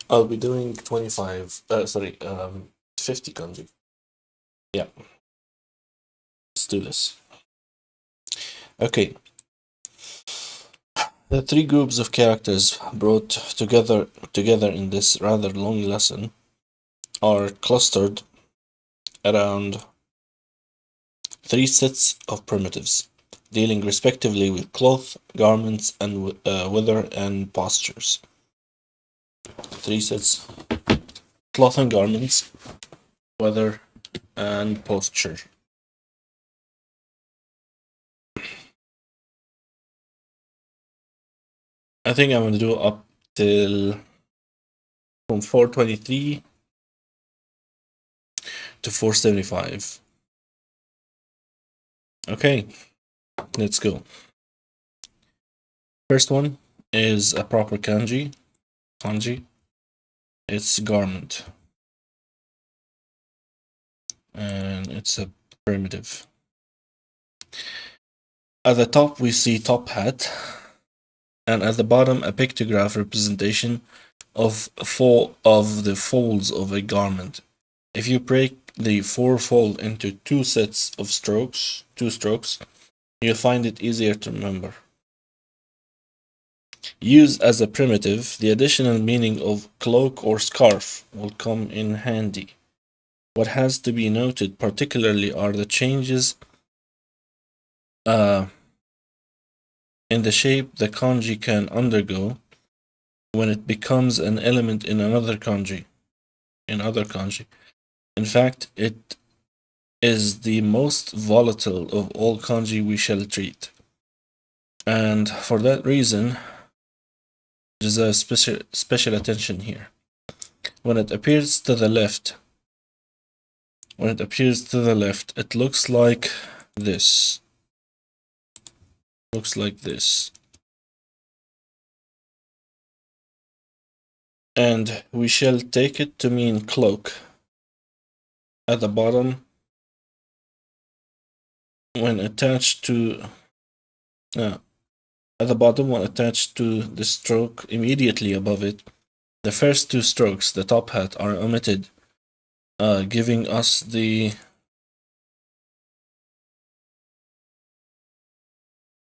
I'll be doing 50 kanji. Yeah, let's do this. Okay, the three groups of characters brought together in this rather long lesson are clustered around three sets of primitives, dealing respectively with cloth, garments, and weather and postures. Three sets: cloth and garments, weather, and posture. I think I'm gonna do up till from 423 to 475. Okay, let's go. First one is a proper kanji. Kanji. It's garment. And it's a primitive. At the top we see top hat, and at the bottom a pictograph representation of the folds of a garment. If you break the fourfold into two strokes, you'll find it easier to remember. Used as a primitive, the additional meaning of cloak or scarf will come in handy. What has to be noted particularly are the changes in the shape the kanji can undergo when it becomes an element in other kanji. In fact, it is the most volatile of all kanji we shall treat. And for that reason, deserves special attention here. When it appears to the left, it looks like this. And we shall take it to mean cloak. At the bottom, when attached to the stroke immediately above it, the first two strokes, the top hat, are omitted, giving us the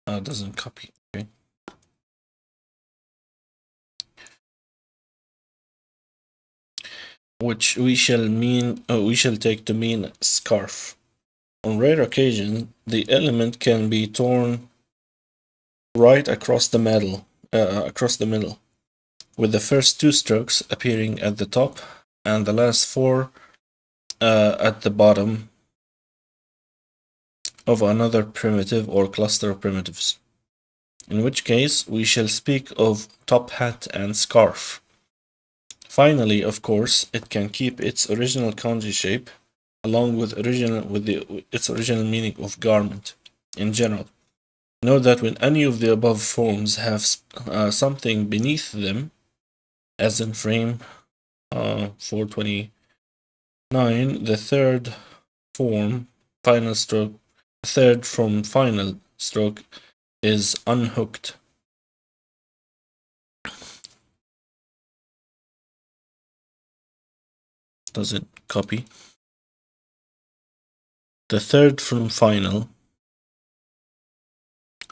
doesn't copy. Okay. Which we shall take to mean scarf. On rare occasion, the element can be torn right across the middle, with the first two strokes appearing at the top and the last four at the bottom of another primitive or cluster of primitives. In which case, we shall speak of top hat and scarf. Finally, of course, it can keep its original kanji shape, along with its original meaning of garment in general. Note that when any of the above forms have something beneath them, as in frame 429, the third from final stroke is unhooked. Does it copy? The third from final.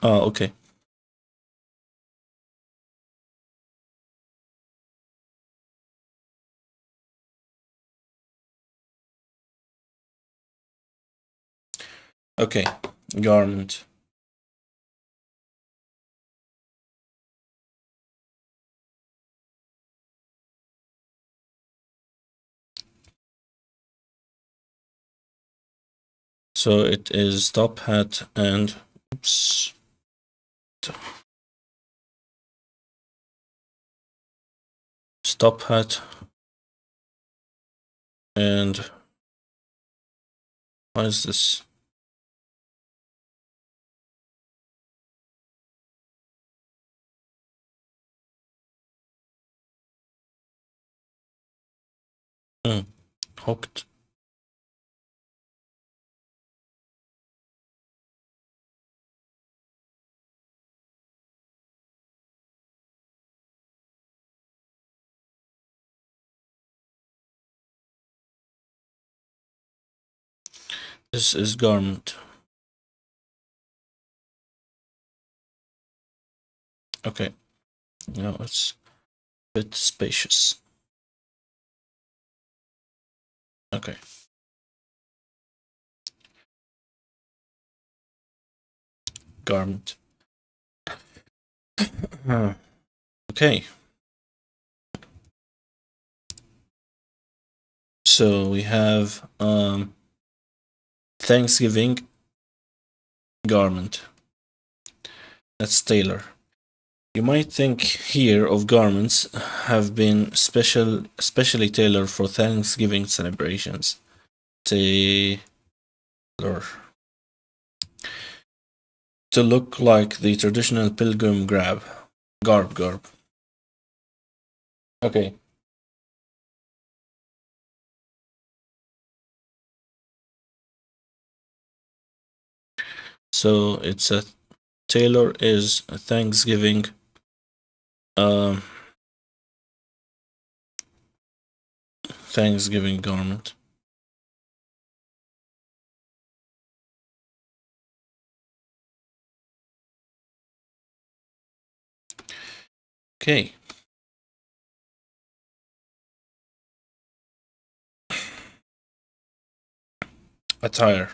Okay. Okay, garment. So it is top hat and stop hat and what is this? Hooked. This is garment. Okay, now it's a bit spacious. Okay. Garment. Okay. So we have Thanksgiving garment. That's tailor. You might think here of garments have been specially tailored for Thanksgiving celebrations. Tailor. To look like the traditional pilgrim garb. Okay. So it's a tailor is a Thanksgiving Thanksgiving garment. Okay. Attire.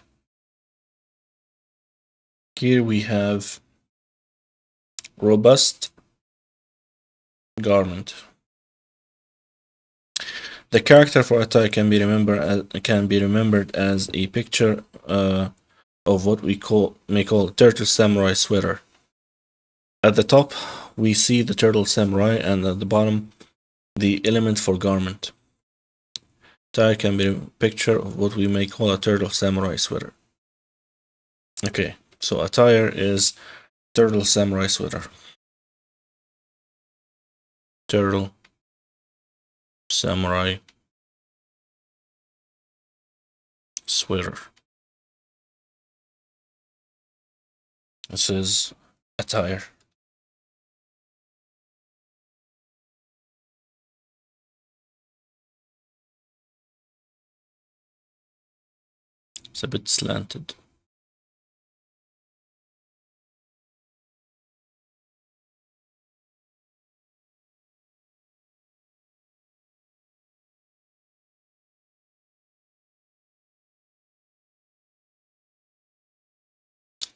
Here we have robust garment. The character for attire can be remembered as a picture of what we may call turtle samurai sweater. At the top, we see the turtle samurai, and at the bottom, the element for garment. Attire can be a picture of what we may call a turtle samurai sweater. Okay, so attire is turtle samurai sweater. Turtle samurai sweater. This is attire. It's a bit slanted.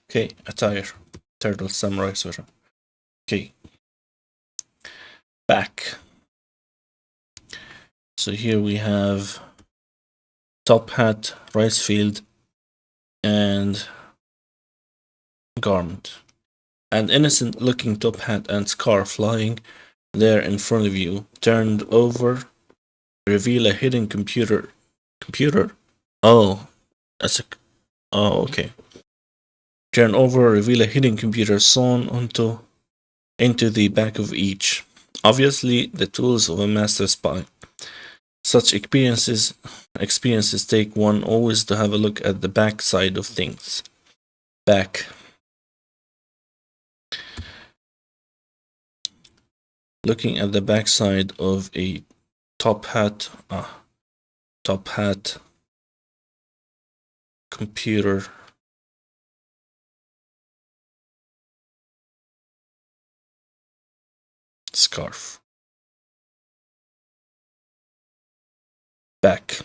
Okay, attire. Turtle samurai sweater. Okay. Back. So here we have top hat, rice field, and garment. An innocent looking top hat and scarf lying there in front of you, turned over, reveal a hidden computer. Computer? Oh, that's a. Oh, okay. Turn over, reveal a hidden computer sewn into the back of each. Obviously, the tools of a master spy. Such experiences take one always to have a look at the back side of things. Back. Looking at the backside of a top hat, computer, scarf. Back.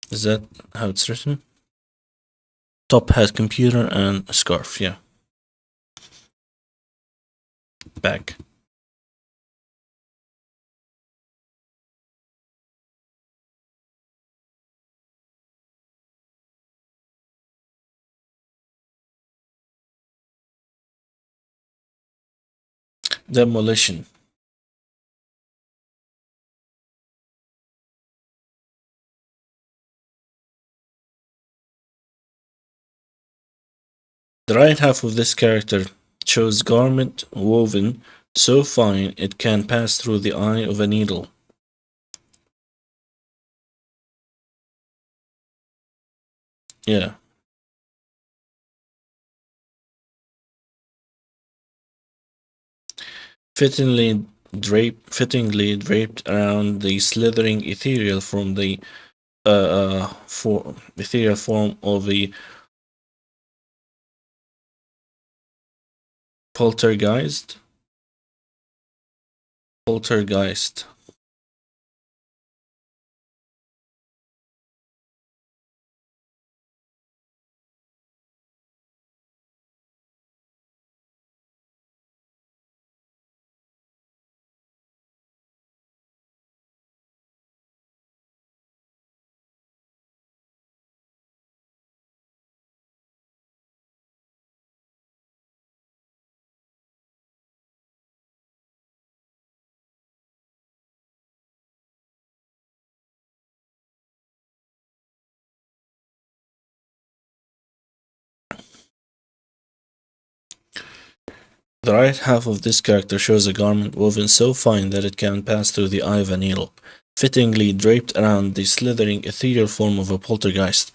Is that how it's written? Top hat, computer, and a scarf, yeah. Back. Demolition. The right half of this character shows garment woven so fine it can pass through the eye of a needle. Yeah. Fittingly draped around the slithering ethereal from the for ethereal form of a poltergeist. Poltergeist. The right half of this character shows a garment woven so fine that it can pass through the eye of a needle, fittingly draped around the slithering ethereal form of a poltergeist.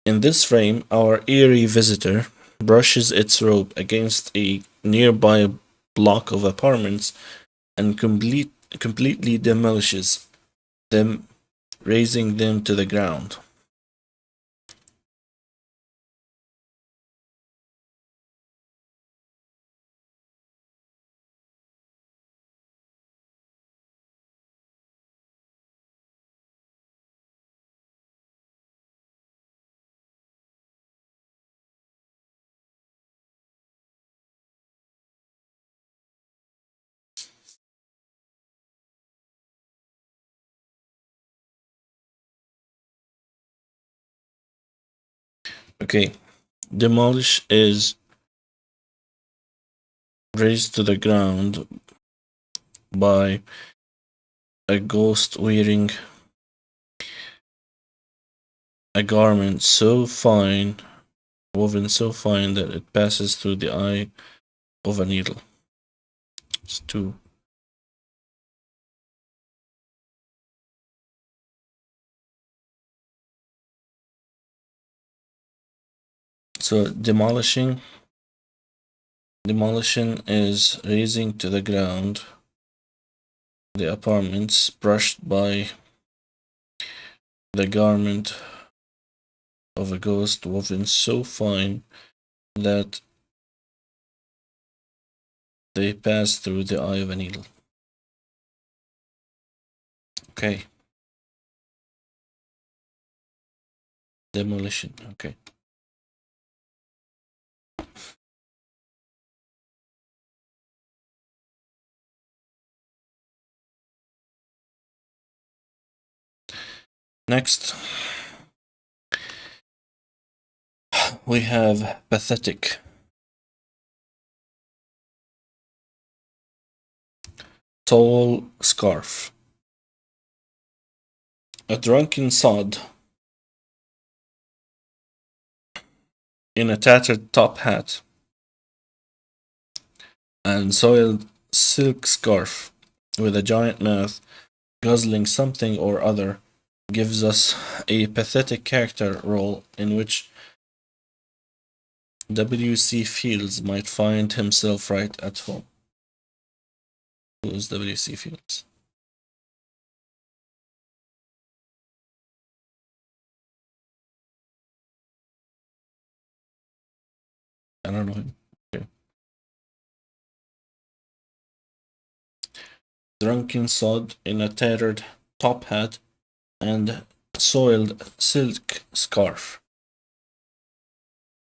In this frame, our eerie visitor brushes its robe against a nearby block of apartments and completely demolishes them, razing them to the ground. Okay, demolish is razed to the ground by a ghost wearing a garment so fine, woven so fine that it passes through the eye of a needle. It's two. So demolition is razing to the ground the apartments brushed by the garment of a ghost woven so fine that they pass through the eye of a needle. Okay. Demolition. Okay. Next, we have pathetic. Tall scarf. A drunken sod in a tattered top hat and soiled silk scarf with a giant mouth guzzling something or other gives us a pathetic character role in which W.C. Fields might find himself right at home. Who is W.C. Fields? I don't know him. Okay. Drunken sod in a tattered top hat and soiled silk scarf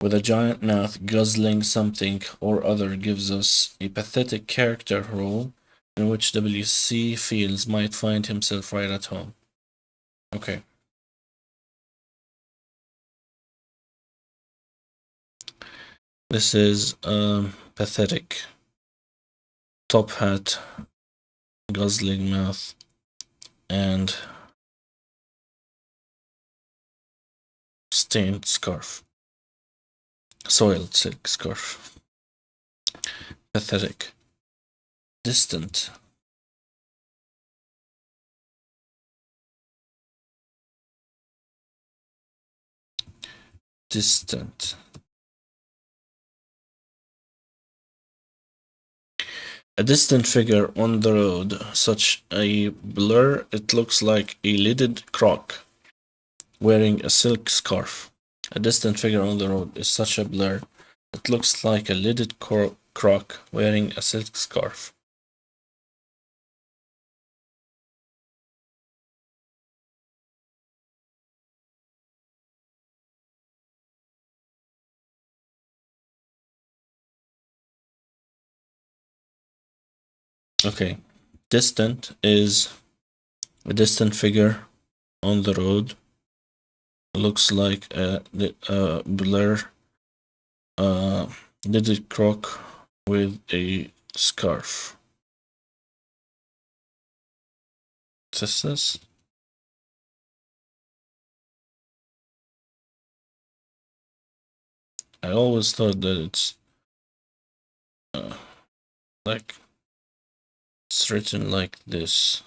with a giant mouth guzzling something or other gives us a pathetic character role in which W.C. Fields might find himself right at home. Okay. This is pathetic. Top hat, guzzling mouth, and stained scarf. Soiled silk scarf. Pathetic. Distant. Distant. A distant figure on the road, such a blur it looks like a lidded croc. wearing a silk scarf. A distant figure on the road is such a blur. It looks like a lidded croc wearing a silk scarf. Okay. Distant is a distant figure on the road. Looks like a blur, lidded croc with a scarf. This? I always thought that it's like it's written like this.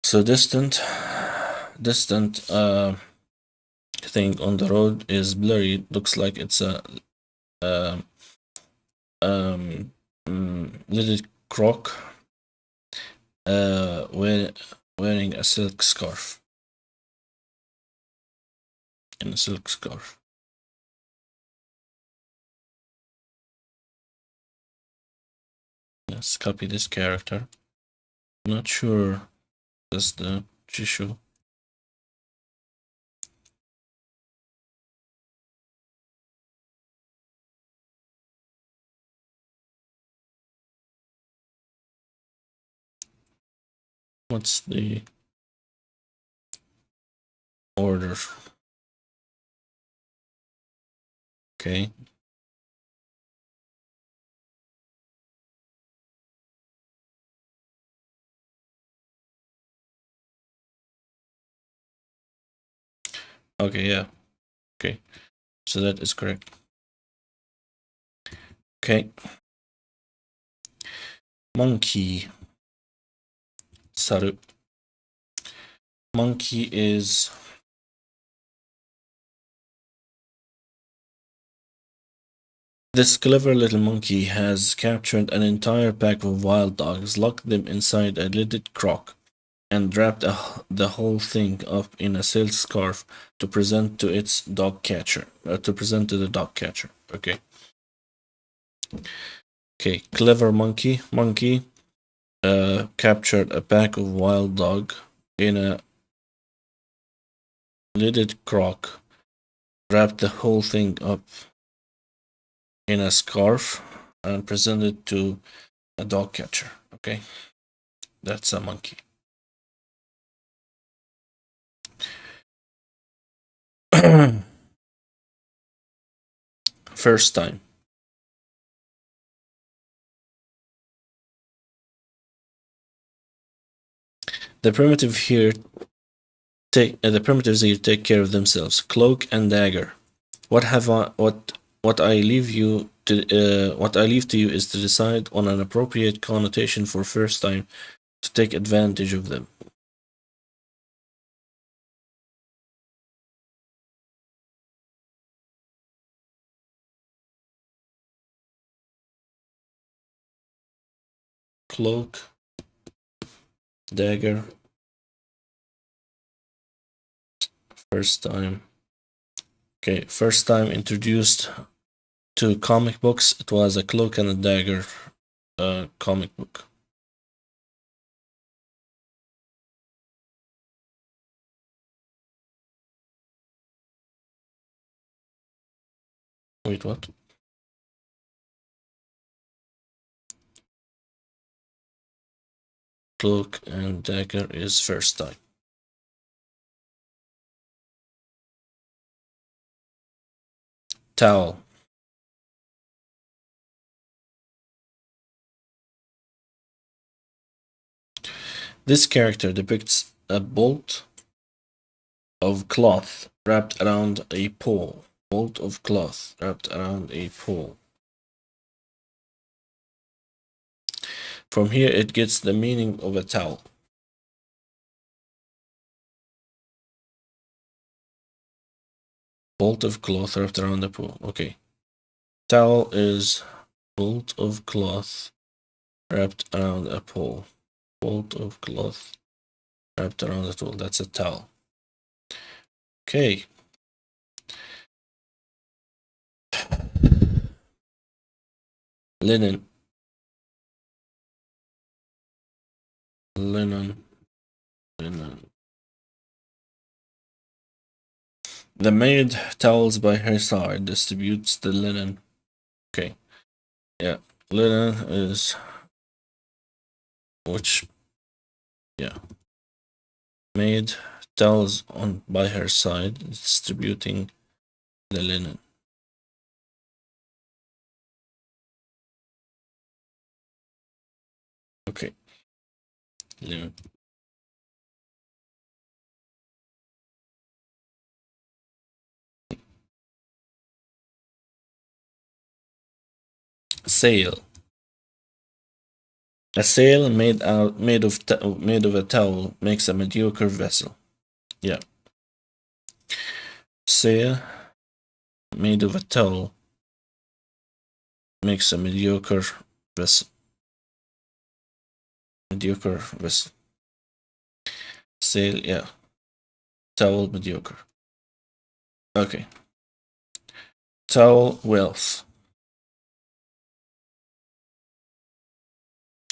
So distant thing on the road is blurry. Looks like it's a lidded croc wearing a silk scarf. In a silk scarf. Let's copy this character. Not sure that's the Chishu. What's the order? Okay. Okay, yeah. Okay. So that is correct. Okay. Monkey. Saru. Monkey is this clever little monkey has captured an entire pack of wild dogs, locked them inside a lidded crock, and wrapped the whole thing up in a silk scarf to present to its dog catcher. To present to the dog catcher. Okay. Okay. Clever monkey. Monkey captured a pack of wild dog in a lidded crock, wrapped the whole thing up in a scarf, and presented to a dog catcher. Okay, that's a monkey. First time. The primitive here the primitives here take care of themselves. Cloak and dagger. What I leave you to what I leave to you is to decide on an appropriate connotation for first time to take advantage of them. Cloak, dagger, first time. Okay, first time introduced to comic books, it was a Cloak and a Dagger comic book. Wait, what? Cloak and Dagger is first time. Towel. This character depicts a bolt of cloth wrapped around a pole. Bolt of cloth wrapped around a pole. From here, it gets the meaning of a towel. Bolt of cloth wrapped around a pole. Okay. Towel is bolt of cloth wrapped around a pole. Fold of cloth wrapped around the tool. That's a towel. Okay. Linen. Linen. Linen. The maid towels by her side, distributes the linen. Okay. Yeah. Linen is which, yeah. Maid towels on by her side, distributing the linen. Okay. Linen. Sail. A sail made of a towel makes a mediocre vessel. Yeah. Sail made of a towel makes a mediocre vessel. Mediocre vessel. Sail, yeah. Towel, mediocre. Okay. Towel, wealth.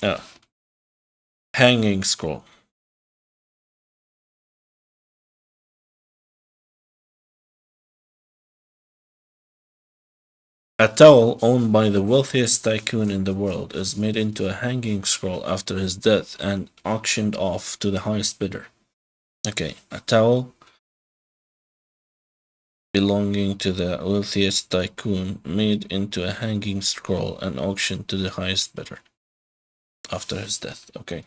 Yeah. Hanging scroll. A towel owned by the wealthiest tycoon in the world is made into a hanging scroll after his death and auctioned off to the highest bidder. Okay, a towel belonging to the wealthiest tycoon made into a hanging scroll and auctioned to the highest bidder after his death. Okay.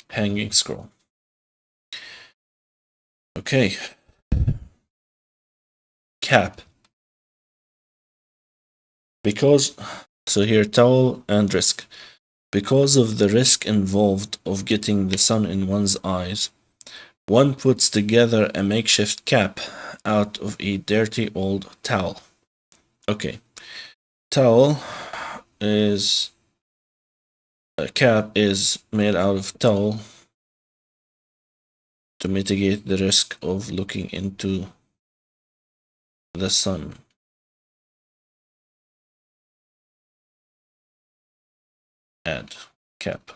Hanging scroll. Okay. Cap. Because, so here, towel and risk. Because of the risk involved of getting the sun in one's eyes, one puts together a makeshift cap out of a dirty old towel. Okay. Towel is a cap is made out of towel to mitigate the risk of looking into the sun. Add cap.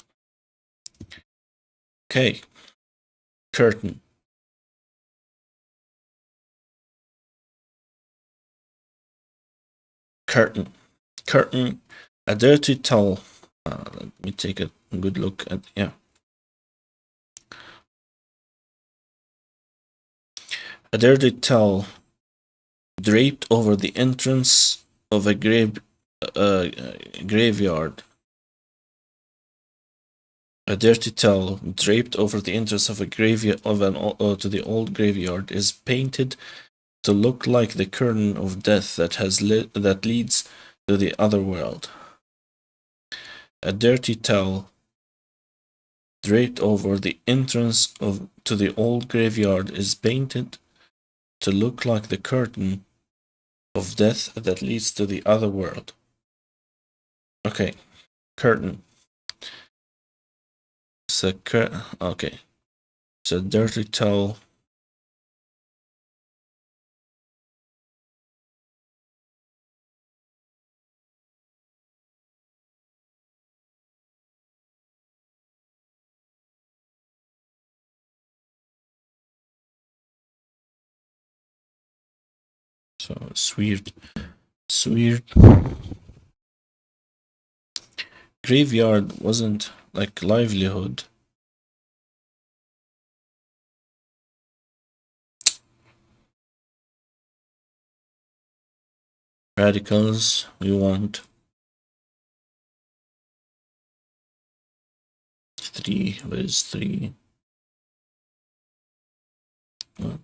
Okay. Curtain. Curtain. Curtain. A dirty towel. Let me take a good look at, yeah. A dirty towel draped over the entrance of a graveyard. A dirty towel draped over the entrance of a graveyard to the old graveyard is painted to look like the curtain of death that leads to the other world. A dirty towel draped over the entrance to the old graveyard is painted to look like the curtain of death that leads to the other world. Okay, curtain. Okay. It's a dirty towel. So it's weird. It's weird. Graveyard wasn't like livelihood. Radicals, we want 3. What is 3?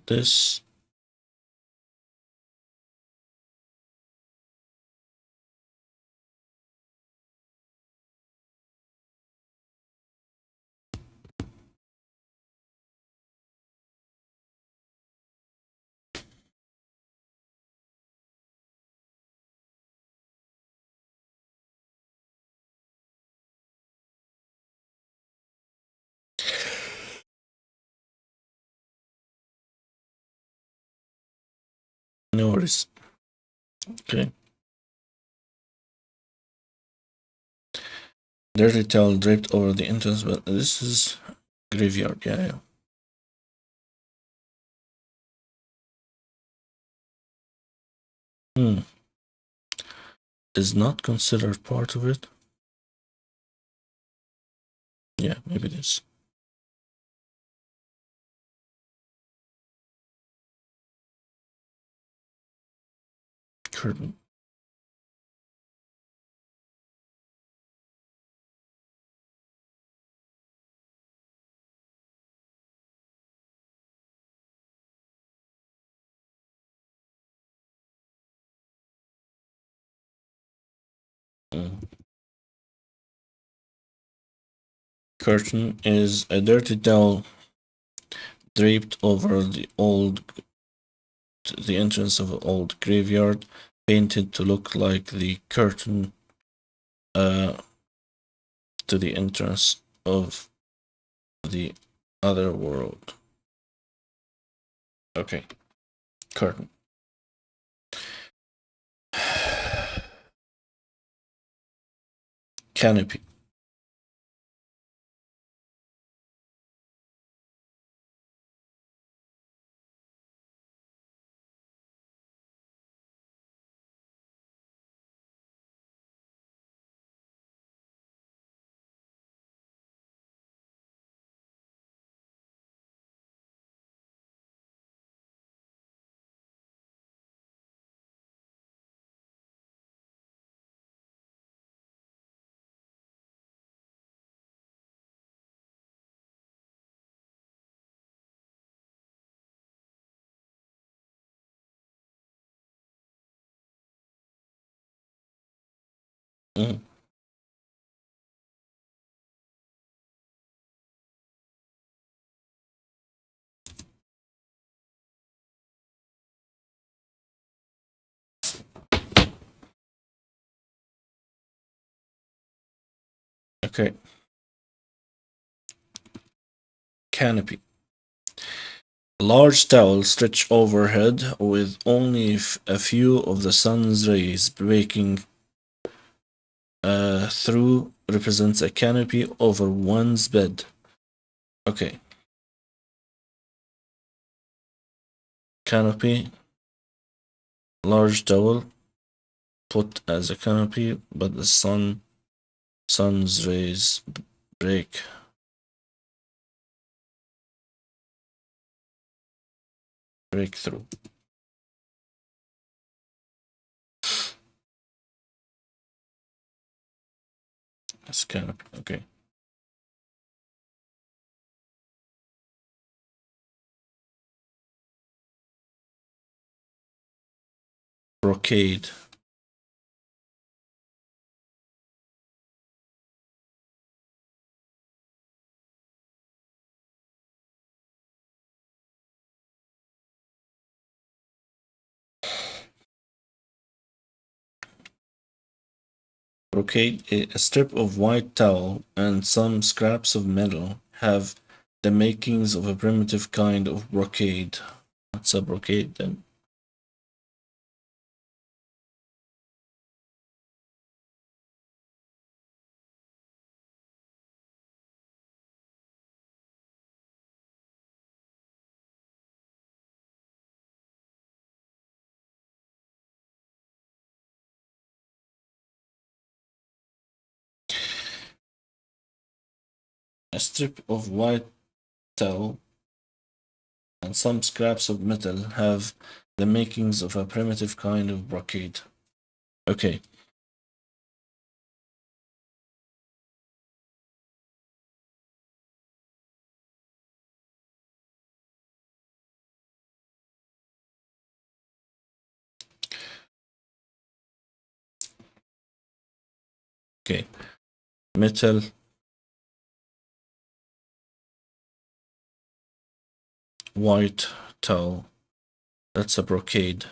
This. No worries. Okay. Dirty towel draped over the entrance, but this is graveyard, yeah. Is not considered part of it. Yeah, maybe it is. Curtain. Curtain is a dirty towel draped over the entrance of an old graveyard, painted to look like the curtain to the entrance of the other world. Okay, curtain. Canopy. Mm. Okay. Canopy. Large towel stretched overhead with only a few of the sun's rays breaking through represents a canopy over one's bed. Okay. Canopy. Large towel put as a canopy, but the sun's rays break through. That's canopy. Okay. Brocade. Brocade, a strip of white towel and some scraps of metal, have the makings of a primitive kind of brocade. What's a brocade then? A strip of white towel and some scraps of metal have the makings of a primitive kind of brocade. Okay. Okay. Metal, white towel. That's a brocade.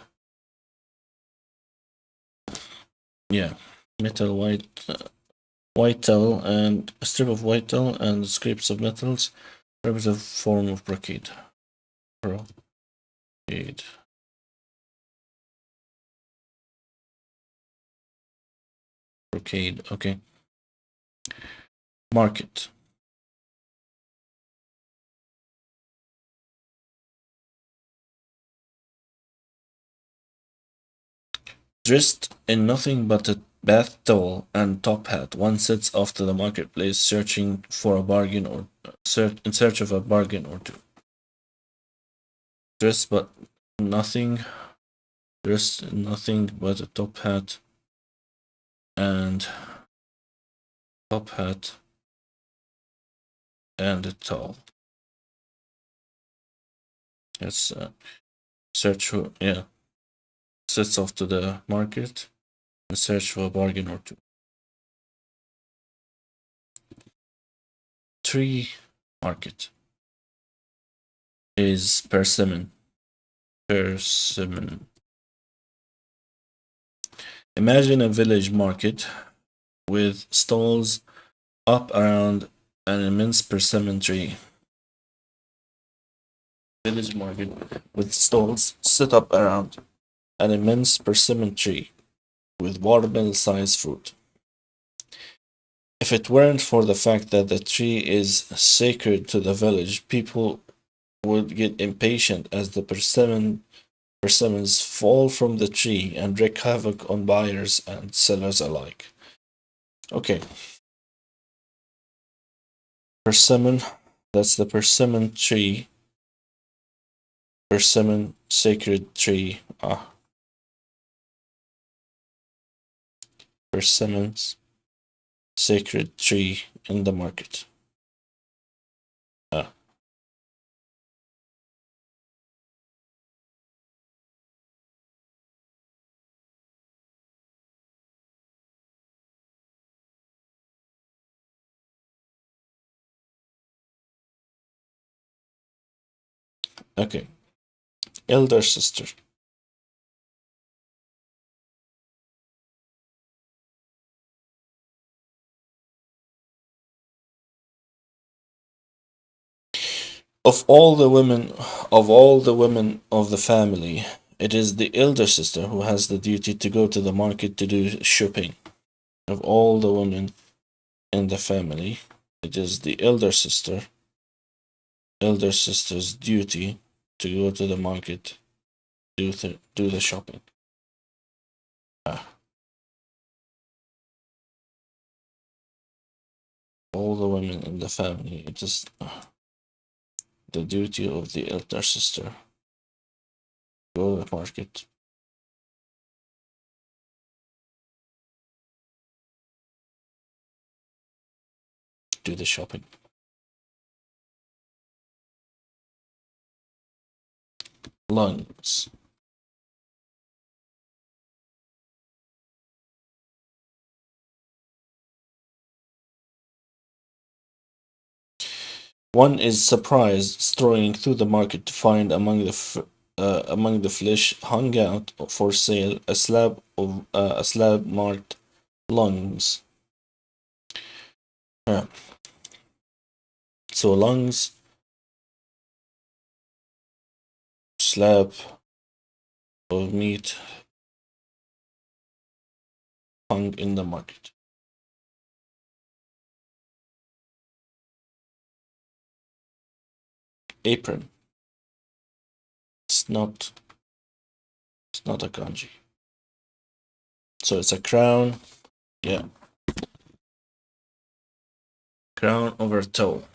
Yeah. Metal, white towel and a strip of white towel and scraps of metals. Primitive form of brocade. Brocade. Brocade, okay. Market. Dressed in nothing but a bath towel and top hat, one sets off to the marketplace searching for a bargain or in search of a bargain or two. Dressed but nothing, dressed in nothing but a top hat and a towel. Let's search for, yeah, sets off to the market and search for a bargain or two. Tree market is persimmon. Persimmon. Imagine a village market with stalls up around an immense persimmon tree. Village market with stalls set up around an immense persimmon tree with watermelon-sized fruit. If it weren't for the fact that the tree is sacred to the village, people would get impatient as the persimmons fall from the tree and wreak havoc on buyers and sellers alike. Okay. Persimmon, that's the persimmon tree. Persimmon sacred tree. Persimmons sacred tree in the market. Okay. Elder sister. Of all the women of the family, it is the elder sister who has the duty to go to the market to do shopping. Of all the women in the family, it is the elder sister's duty to go to the market, do the shopping. All the women in the family, it is the duty of the elder sister. Go to the market. Do the shopping. Lungs. One is surprised strolling through the market to find among the flesh hung out for sale a slab marked lungs. So lungs, slab of meat hung in the market. Apron. It's not a kanji. So it's a crown. Yeah. Crown over toe.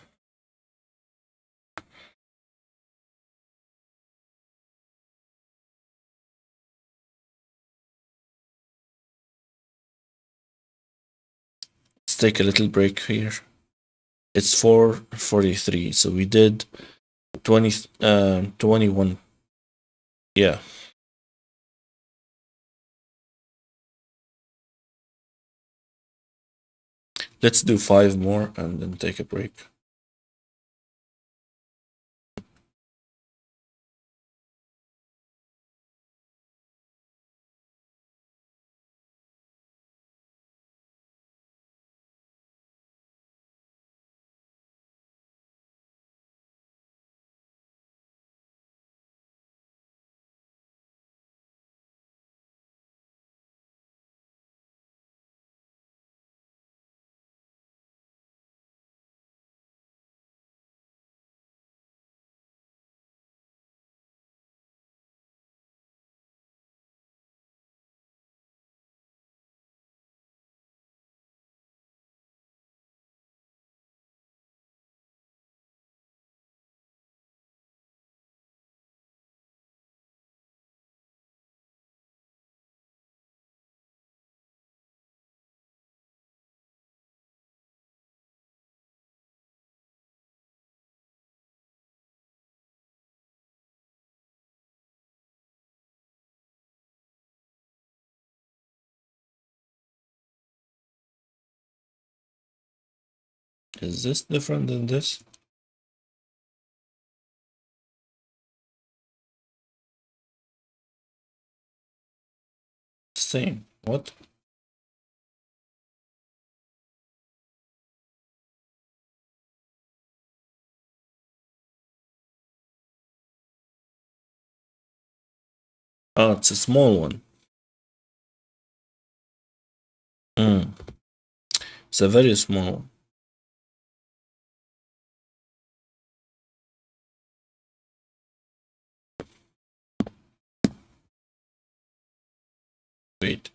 Let's take a little break here. It's 4:43, so we did 21. Yeah. Let's do 5 more and then take a break. Is this different than this? Same. What? Oh, it's a small one. Mm. It's a very small one. Wait.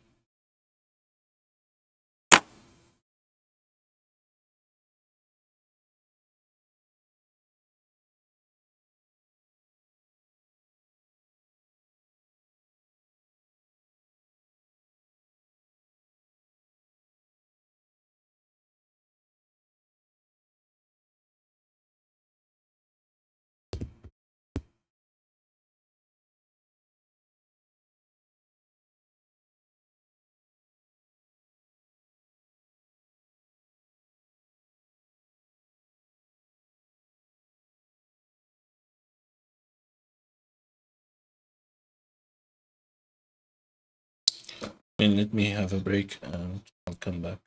And let me have a break and I'll come back.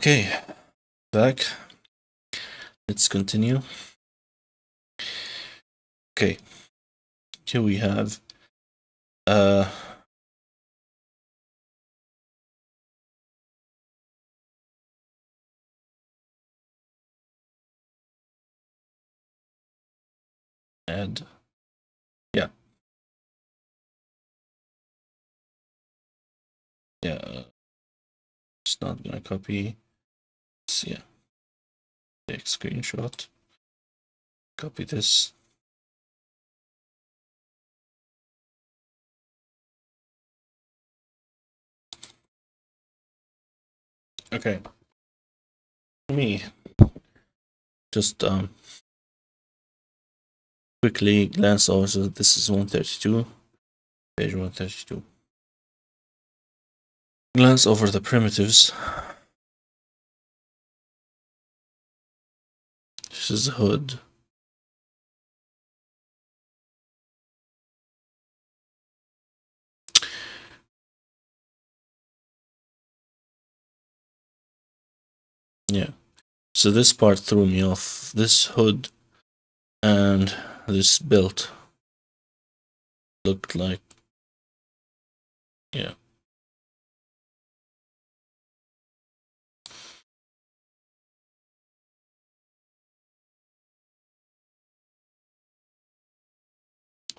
Okay, back. Let's continue. Okay, here we have add, yeah, it's not gonna copy. So, yeah, take screenshot, copy this. Okay, me just quickly glance over. So this is 132, page 132. Glance over the primitives. This is the hood. Yeah. So this part threw me off. This hood and this belt looked like, yeah.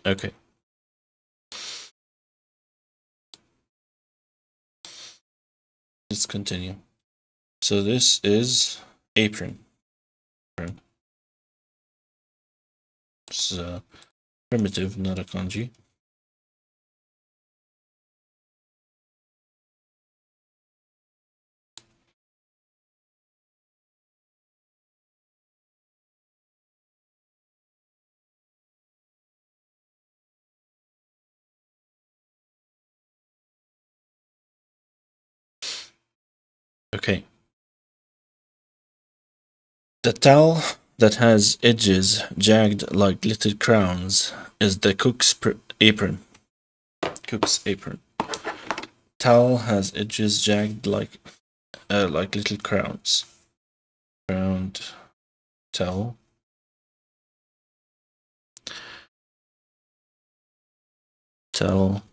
Okay. Let's continue. So this is apron. It's a primitive, not a kanji. Okay. The towel that has edges jagged like little crowns is the cook's apron. Cook's apron. Towel has edges jagged like little crowns. Round towel. Towel.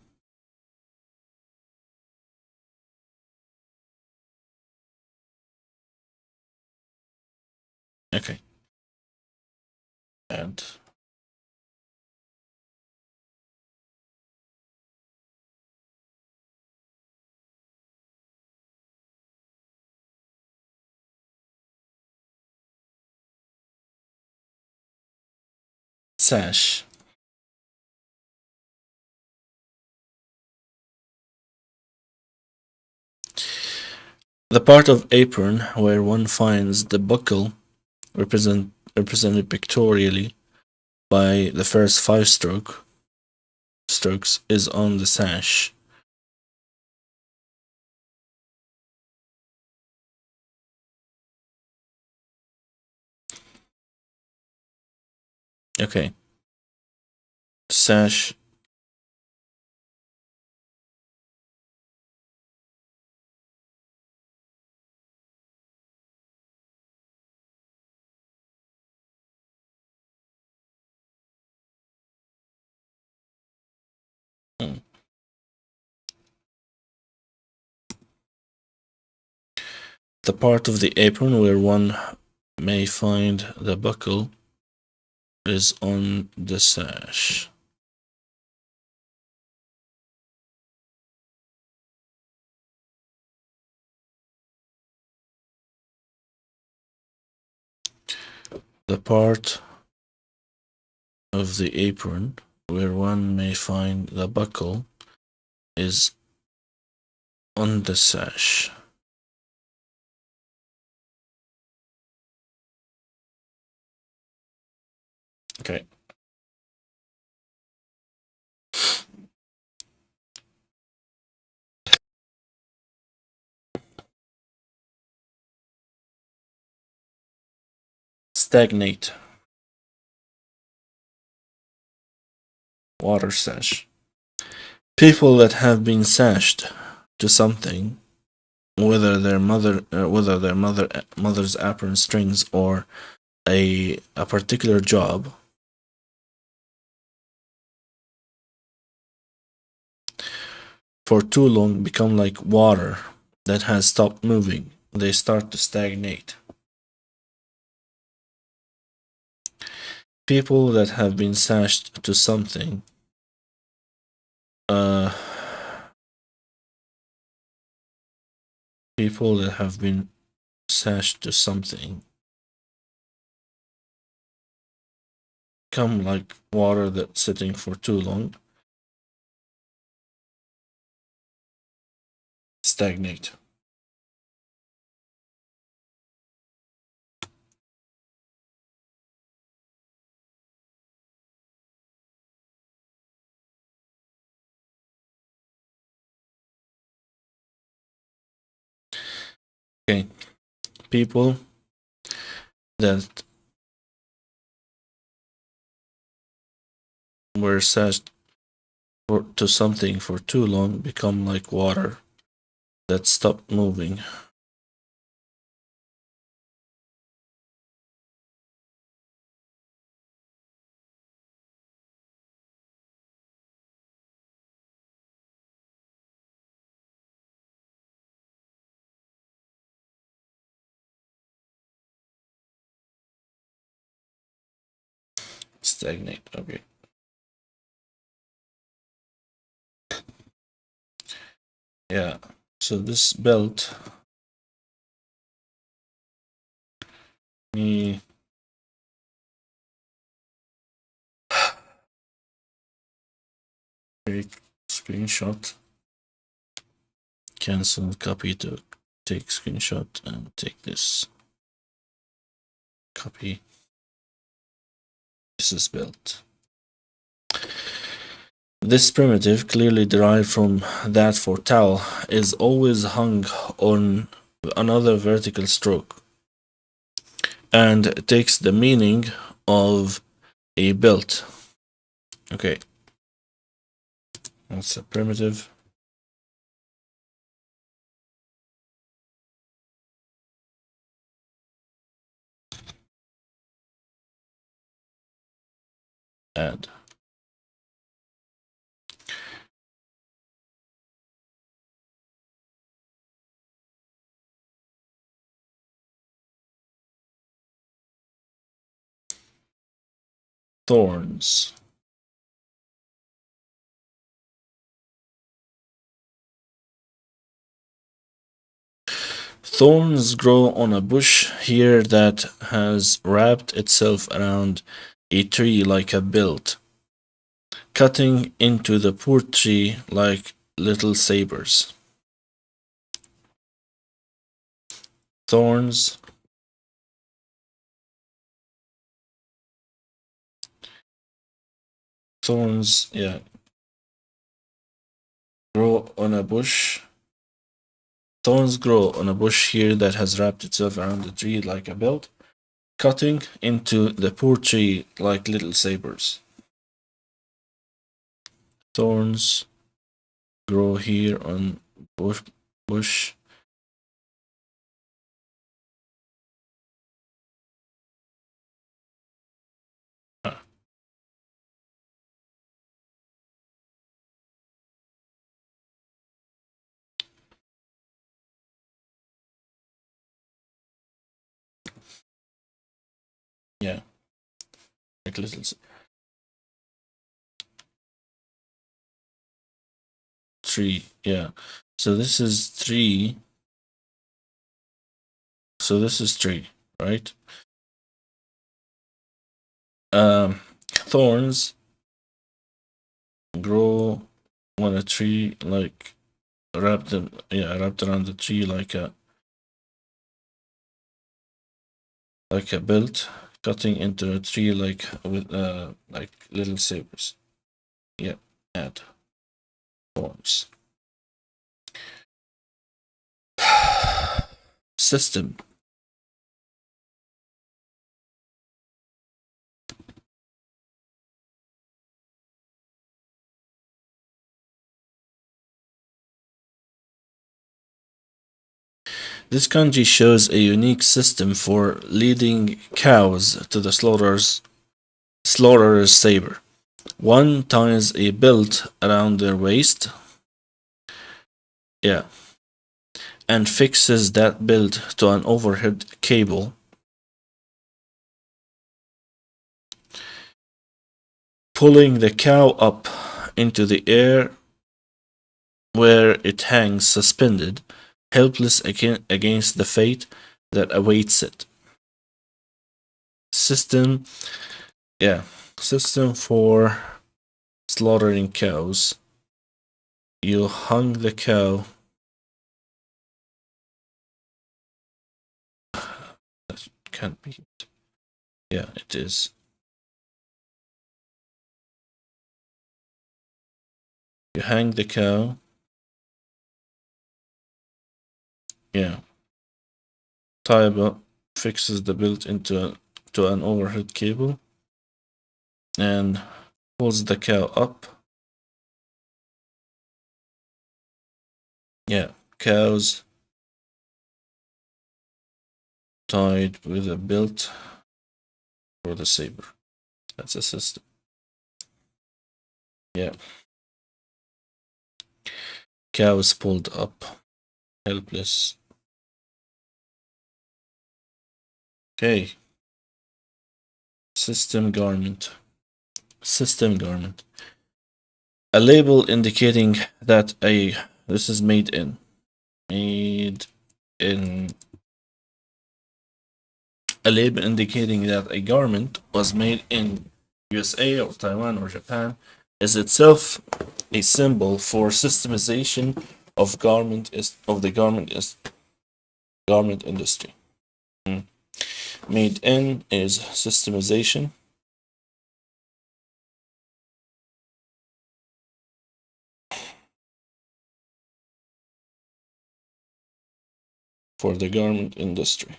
Okay. And sash. The part of apron where one finds the buckle represented pictorially by the first 5 strokes is on the sash. Okay. Sash. The part of the apron where one may find the buckle is on the sash. The part of the apron where one may find the buckle is on the sash. Okay. Stagnate. Water sash. People that have been sashed to something whether their mother's apron strings or a particular job, for too long become like water that has stopped moving. They start to stagnate. People that have been sashed to something, people that have been sashed to something come like water that's sitting for too long, stagnate. Okay, people that were sashed to something for too long become like water that stopped moving. Stagnate. Okay. Yeah. So this belt, me take screenshot, cancel, copy to take screenshot, and take this. Copy. This is belt. This primitive, clearly derived from that for towel, is always hung on another vertical stroke and takes the meaning of a belt. Okay, that's a primitive. Add. Thorns. Thorns grow on a bush here that has wrapped itself around a tree like a belt, cutting into the poor tree like little sabers. Thorns. Thorns, yeah. Grow on a bush. Thorns grow on a bush here that has wrapped itself around the tree like a belt, cutting into the poor tree like little sabers. Thorns grow here on bush. Ah, yeah, like little tree. Yeah. So this is tree. So this is tree, right? Thorns grow on a tree like wrapped around the tree like a belt, cutting into the tree like little sabers. Yeah, add thorns. System. This kanji shows a unique system for leading cows to the slaughterer's saber. One ties a belt around their waist, yeah, and fixes that belt to an overhead cable. Pulling the cow up into the air where it hangs suspended, helpless against the fate that awaits it. System, yeah, system for slaughtering cows. You hung the cow. That can't be. Yeah, it is. You hang the cow. Yeah. Tie up, fixes the belt to an overhead cable, and pulls the cow up. Yeah, cows tied with a belt for the saber. That's a system. Yeah. Cow is pulled up, helpless. Okay. System garment. System garment. A label indicating that this is made in a label indicating that a garment was made in USA or Taiwan or Japan is itself a symbol for systemization of garment industry. Made in is systemization. For the garment industry.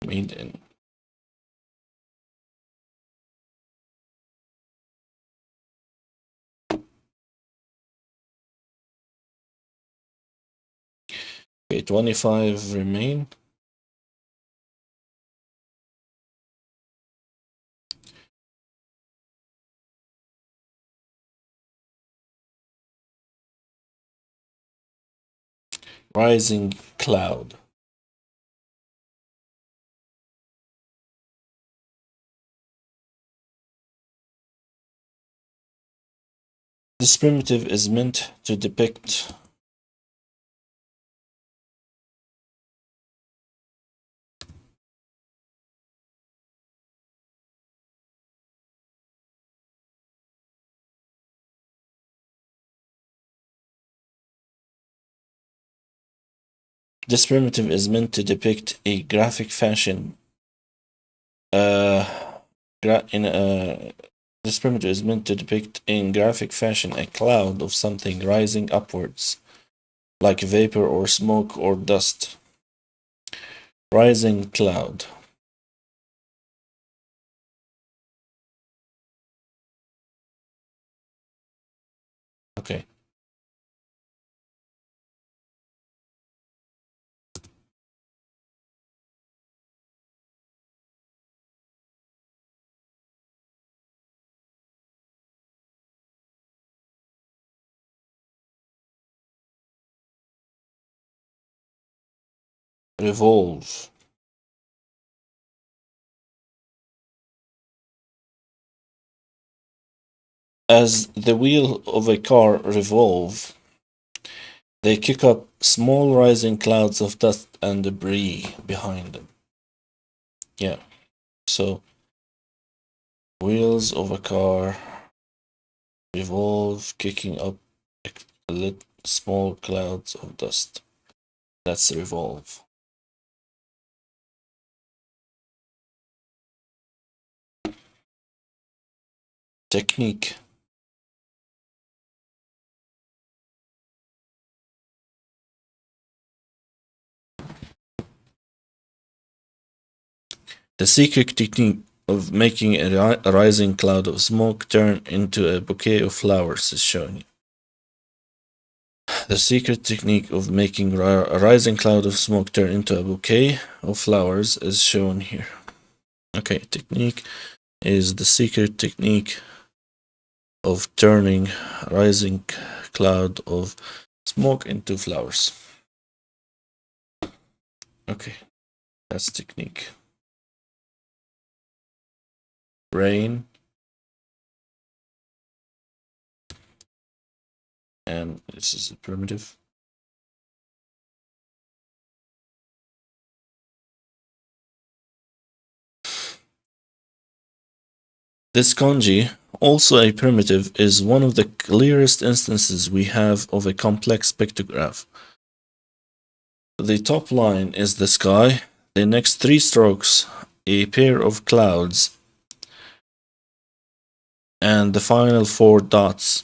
Made in. Okay, 25 remain. Rising cloud. This primitive is meant to depict this primitive is meant to depict a graphic fashion. This primitive is meant to depict in graphic fashion a cloud of something rising upwards, like vapor or smoke or dust. Rising cloud. Okay. Revolve. As the wheel of a car revolve, they kick up small rising clouds of dust and debris behind them. Yeah. So, wheels of a car revolve, kicking up small clouds of dust. That's revolve. Technique. The secret technique of making a rising cloud of smoke turn into a bouquet of flowers is shown. The secret technique of making a rising cloud of smoke turn into a bouquet of flowers is shown here. Okay, technique is the secret technique of turning a rising cloud of smoke into flowers. Okay, that's technique. Rain. And this is a primitive. This kanji, also a primitive, is one of the clearest instances we have of a complex pictograph. The top line is the sky, the next three strokes a pair of clouds, and the final four dots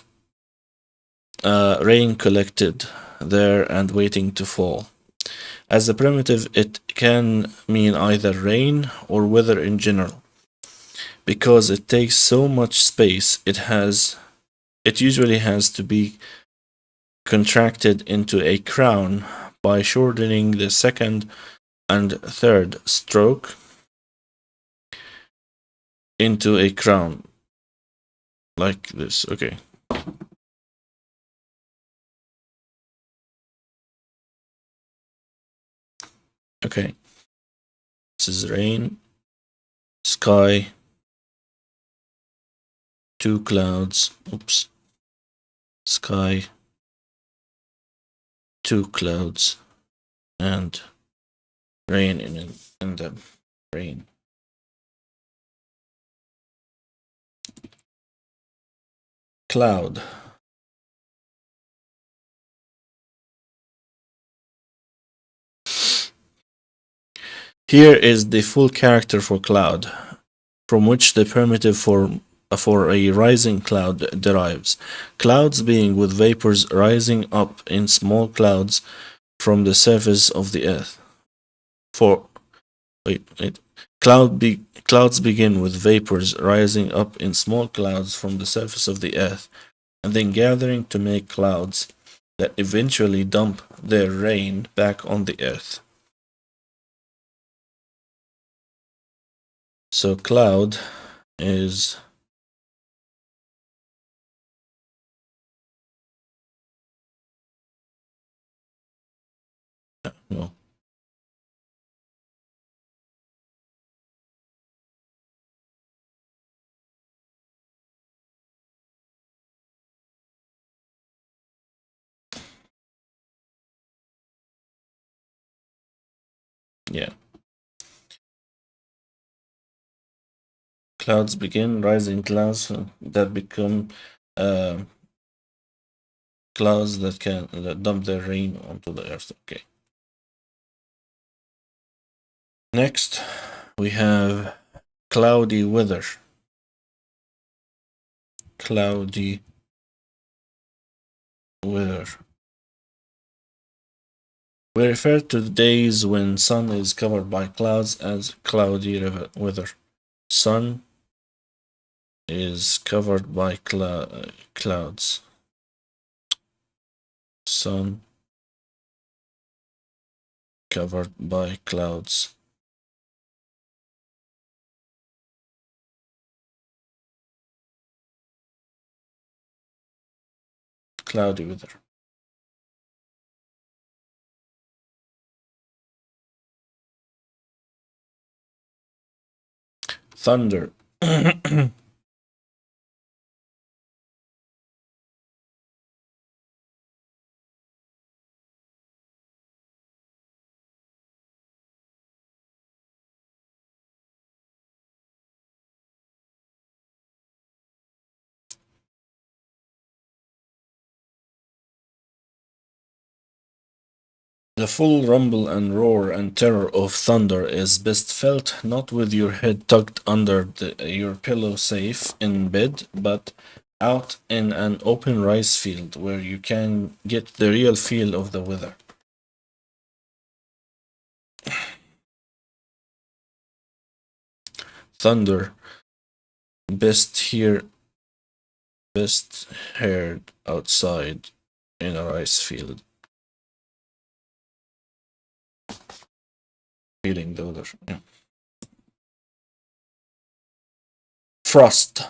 rain collected there and waiting to fall. As a primitive, it can mean either rain or weather in general. Because it takes so much space, it usually has to be contracted into a crown by shortening the second and third stroke into a crown like this. Okay. Okay. This is rain, sky, two clouds. Oops. Sky, two clouds, and rain in them. Rain. Cloud. Here is the full character for cloud, from which the primitive for a rising cloud derives. Clouds being with vapors rising up in small clouds from the surface of the earth. Clouds begin with vapors rising up in small clouds from the surface of the earth, and then gathering to make clouds that eventually dump their rain back on the earth. So cloud is no. Yeah. Clouds begin, rising clouds that become clouds that dump their rain onto the earth. Okay. Next, we have cloudy weather. Cloudy weather. We refer to the days when sun is covered by clouds as cloudy weather. Sun is covered by clouds. Sun covered by clouds. Cloudy weather. Thunder. The full rumble and roar and terror of thunder is best felt not with your head tucked under your pillow safe in bed, but out in an open rice field where you can get the real feel of the weather. Thunder, best hear, best heard outside in a rice field, feeling the weather. Yeah. Frost.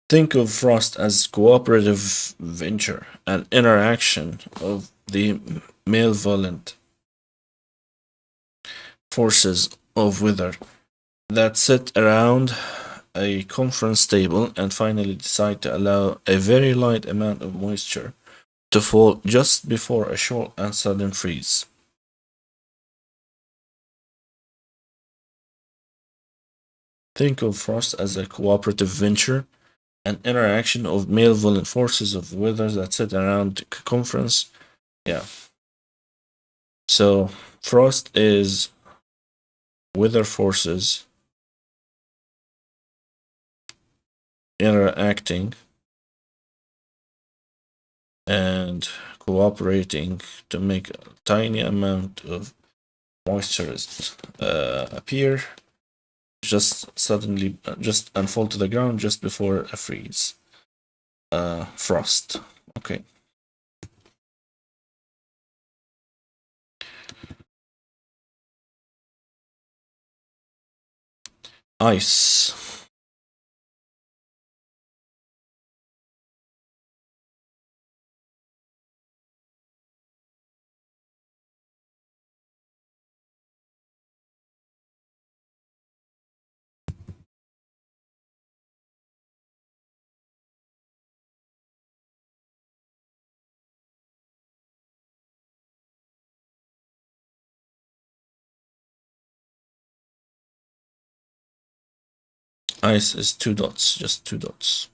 Think of Frost as cooperative venture, an interaction of the malevolent forces of weather that sit around a conference table and finally decide to allow a very light amount of moisture to fall just before a short and sudden freeze. Think of Frost as a cooperative venture, an interaction of malevolent forces of weather that sit around the conference. Yeah. So Frost is weather forces interacting and cooperating to make a tiny amount of moisture appear, just suddenly just and fall to the ground just before a freeze. Frost. Okay. Ice. Ice is two dots, just two dots.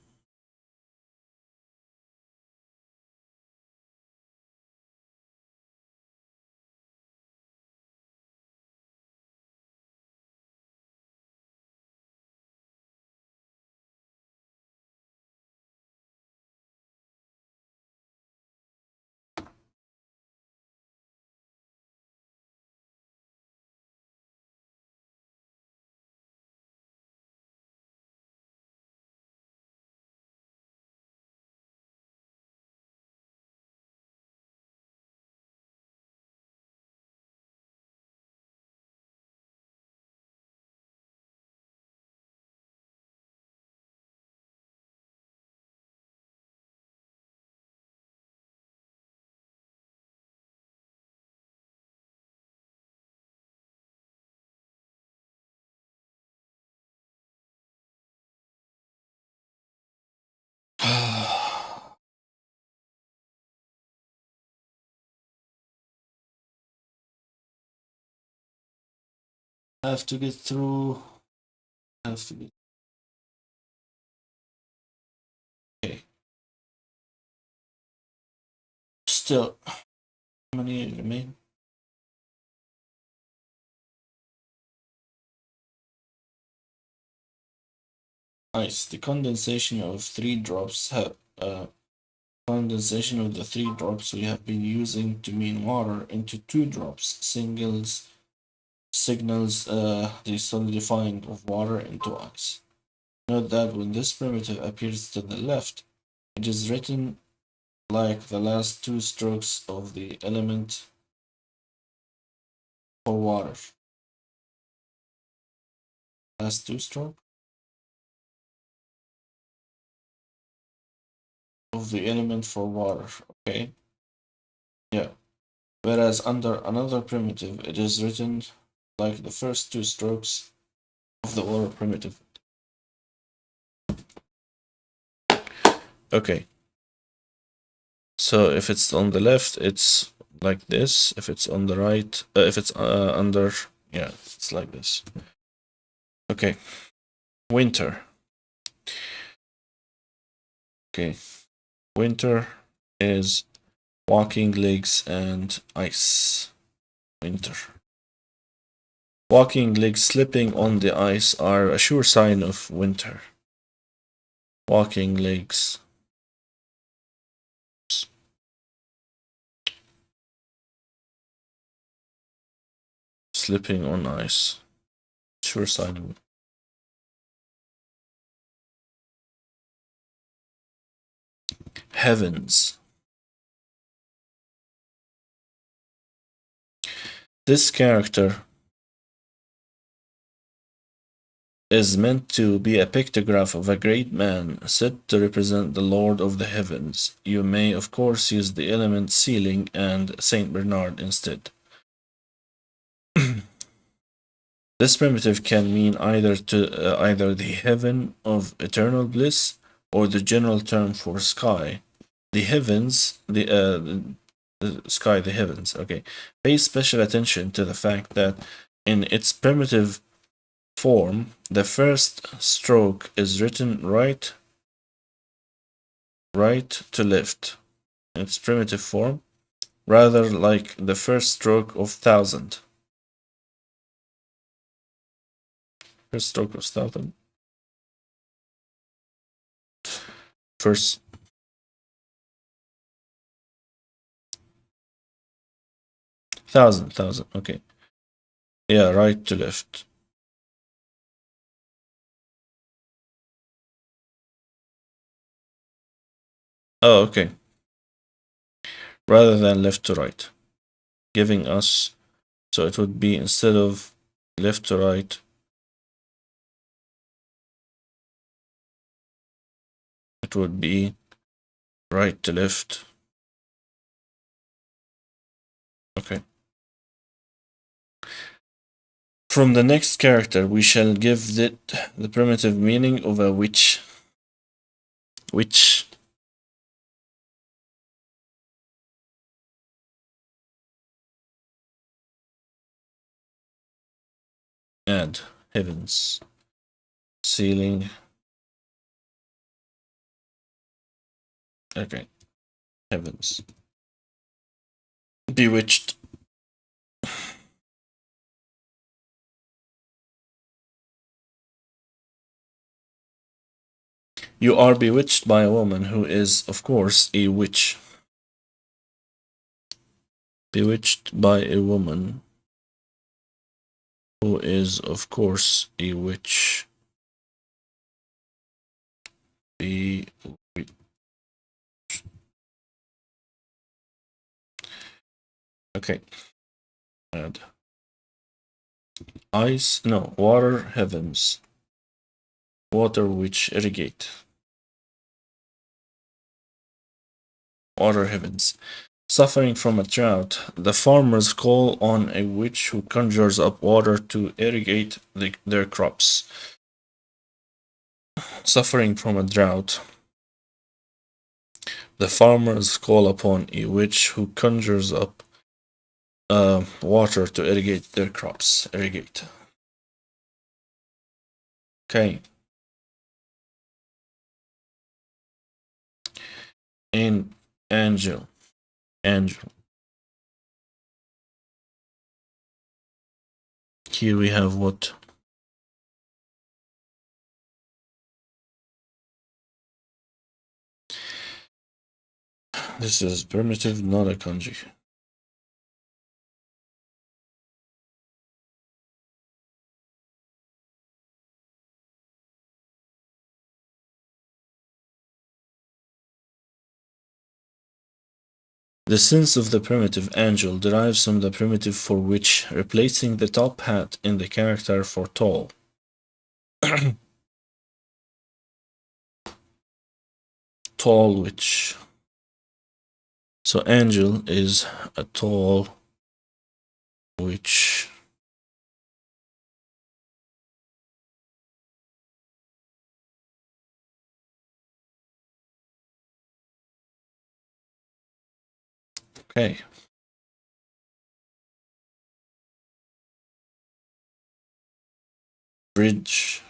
I have to get through. I have to get. Okay. Still, how many remain? Ice. The condensation of three drops have condensation of the three drops we have been using to mean water into two drops signals the solidifying of water into ice. Note that when this primitive appears to the left, it is written like the last two strokes of the element for water. Last two stroke of the element for water. Okay. Yeah. Whereas under another primitive, it is written like the first two strokes of the water primitive. Okay. So if it's on the left, it's like this. If it's on the right, if it's under, yeah, it's like this. Okay. Winter. Okay. Winter is walking legs and ice. Winter. Walking legs slipping on the ice are a sure sign of winter. Walking legs. Slipping on ice. Sure sign of heavens. This character is meant to be a pictograph of a great man said to represent the Lord of the heavens. You may, of course, use the element ceiling and Saint Bernard instead. This primitive can mean either the heaven of eternal bliss or the general term for sky. The heavens, the sky, the heavens. Okay, pay special attention to the fact that in its primitive form, the first stroke is written right to left in its primitive form, rather like the first stroke of thousand. First stroke of thousand. First thousand. Okay. Yeah, right to left. Oh, okay. Rather than left to right, giving us, so it would be instead of left to right, it would be right to left. Okay. From the next character, we shall give it the primitive meaning of a witch. Witch. Add heavens. Ceiling. Okay. Heavens. Bewitched. You are bewitched by a woman who is, of course, a witch. Bewitched by a woman who is, of course, a witch. Be okay. Add ice. No, water heavens. Water which irrigate. Water heavens. Suffering from a drought, the farmers call on a witch who conjures up water to irrigate their crops. Suffering from a drought, the farmers call upon a witch who conjures up water to irrigate their crops. Irrigate. Okay. And angel. Angel. Here we have what? This is primitive, not a kanji. The sense of the primitive angel derives from the primitive for which, replacing the top hat in the character for tall. Tall witch. So angel is a tall witch. Okay. Bridge.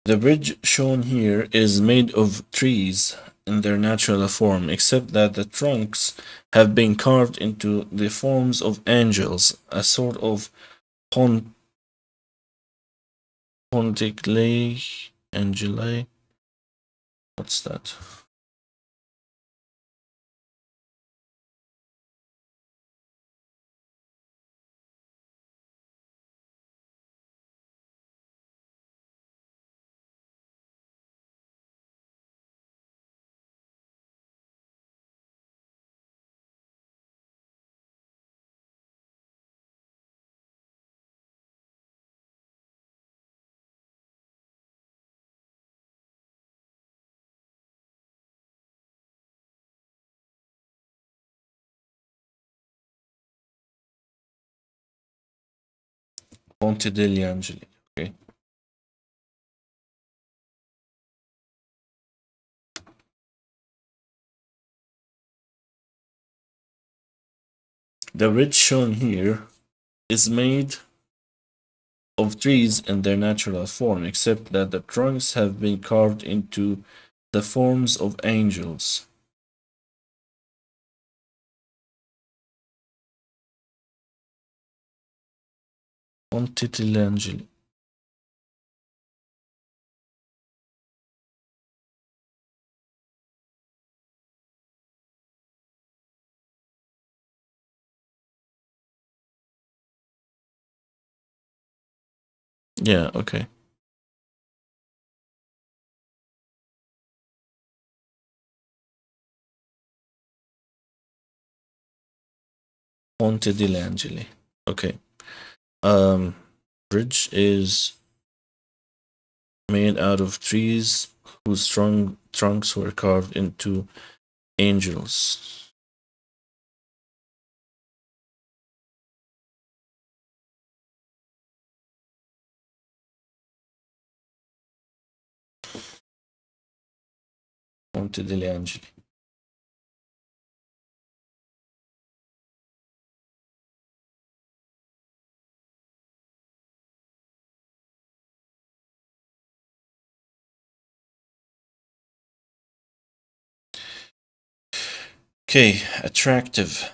The bridge shown here is made of trees in their natural form, except that the trunks have been carved into the forms of angels, a sort of ponticulae, angeli. What's that? Ponte degli Angeli. Okay. The bridge shown here is made of trees in their natural form, except that the trunks have been carved into the forms of angels. Ponte degli Angeli. Yeah, okay. Ponte degli Angeli. Okay. Bridge is made out of trees whose trunks were carved into angels. Ponte degli Angeli. Okay, attractive.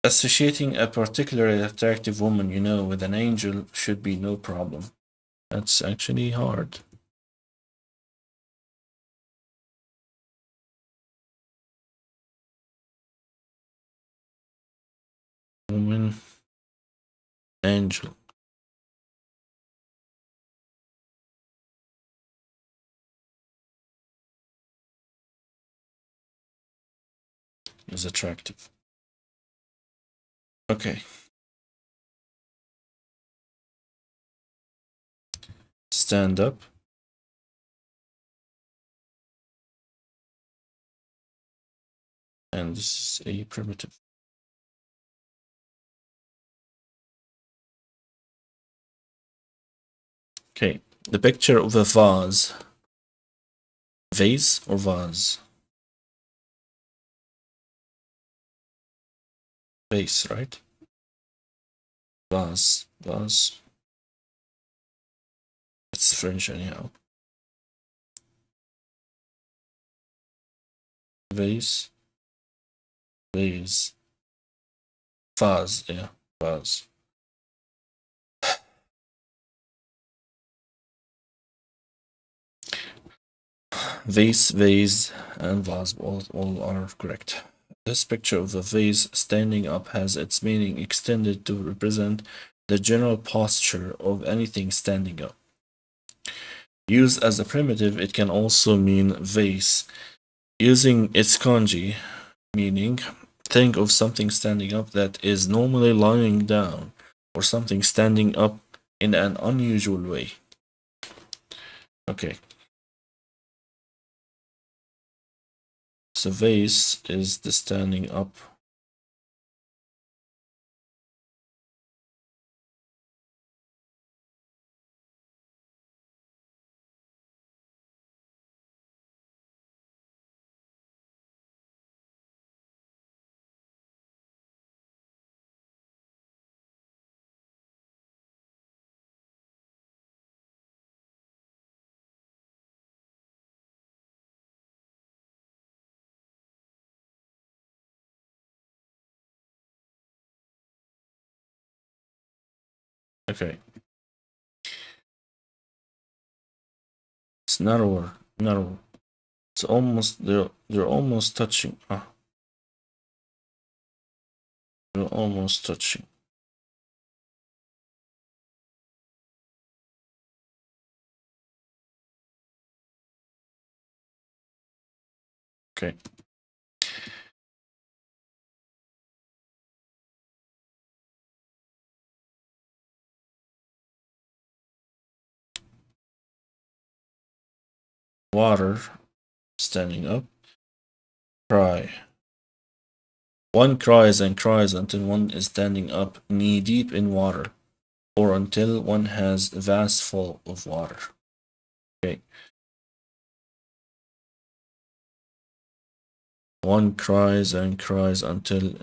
Associating a particularly attractive woman, with an angel should be no problem. That's actually hard. Woman, angel. Is attractive. Okay. Stand up. And this is a primitive. Okay. The picture of a vase. Vase or vase? Vase, right? Vase. Vase. It's French anyhow. Vase. Vase. Vase, yeah. Vase. Vase, and vase all are correct. This picture of a vase standing up has its meaning extended to represent the general posture of anything standing up. Used as a primitive, it can also mean vase. Using its kanji meaning, think of something standing up that is normally lying down, or something standing up in an unusual way. Okay. So vase is the standing up. Okay. It's narrower. It's almost they're almost touching. They're almost touching. Okay. Water standing up. Cry. One cries and cries until one is standing up knee deep in water, or until one has a vase full of water. Okay. One cries and cries until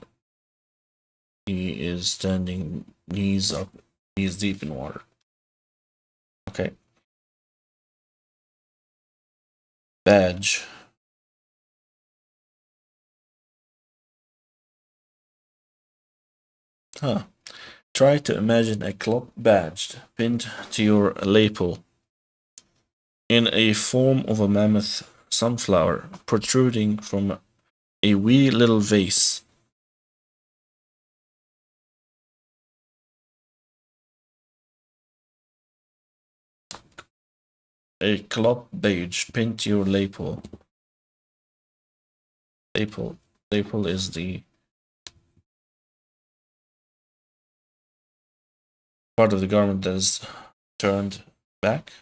he is standing knees up, knees deep in water. Okay. Badge. Huh. Try to imagine a club badge pinned to your lapel in a form of a mammoth sunflower protruding from a wee little vase. A club badge pinned to your lapel. Lapel is the part of the garment that is turned back.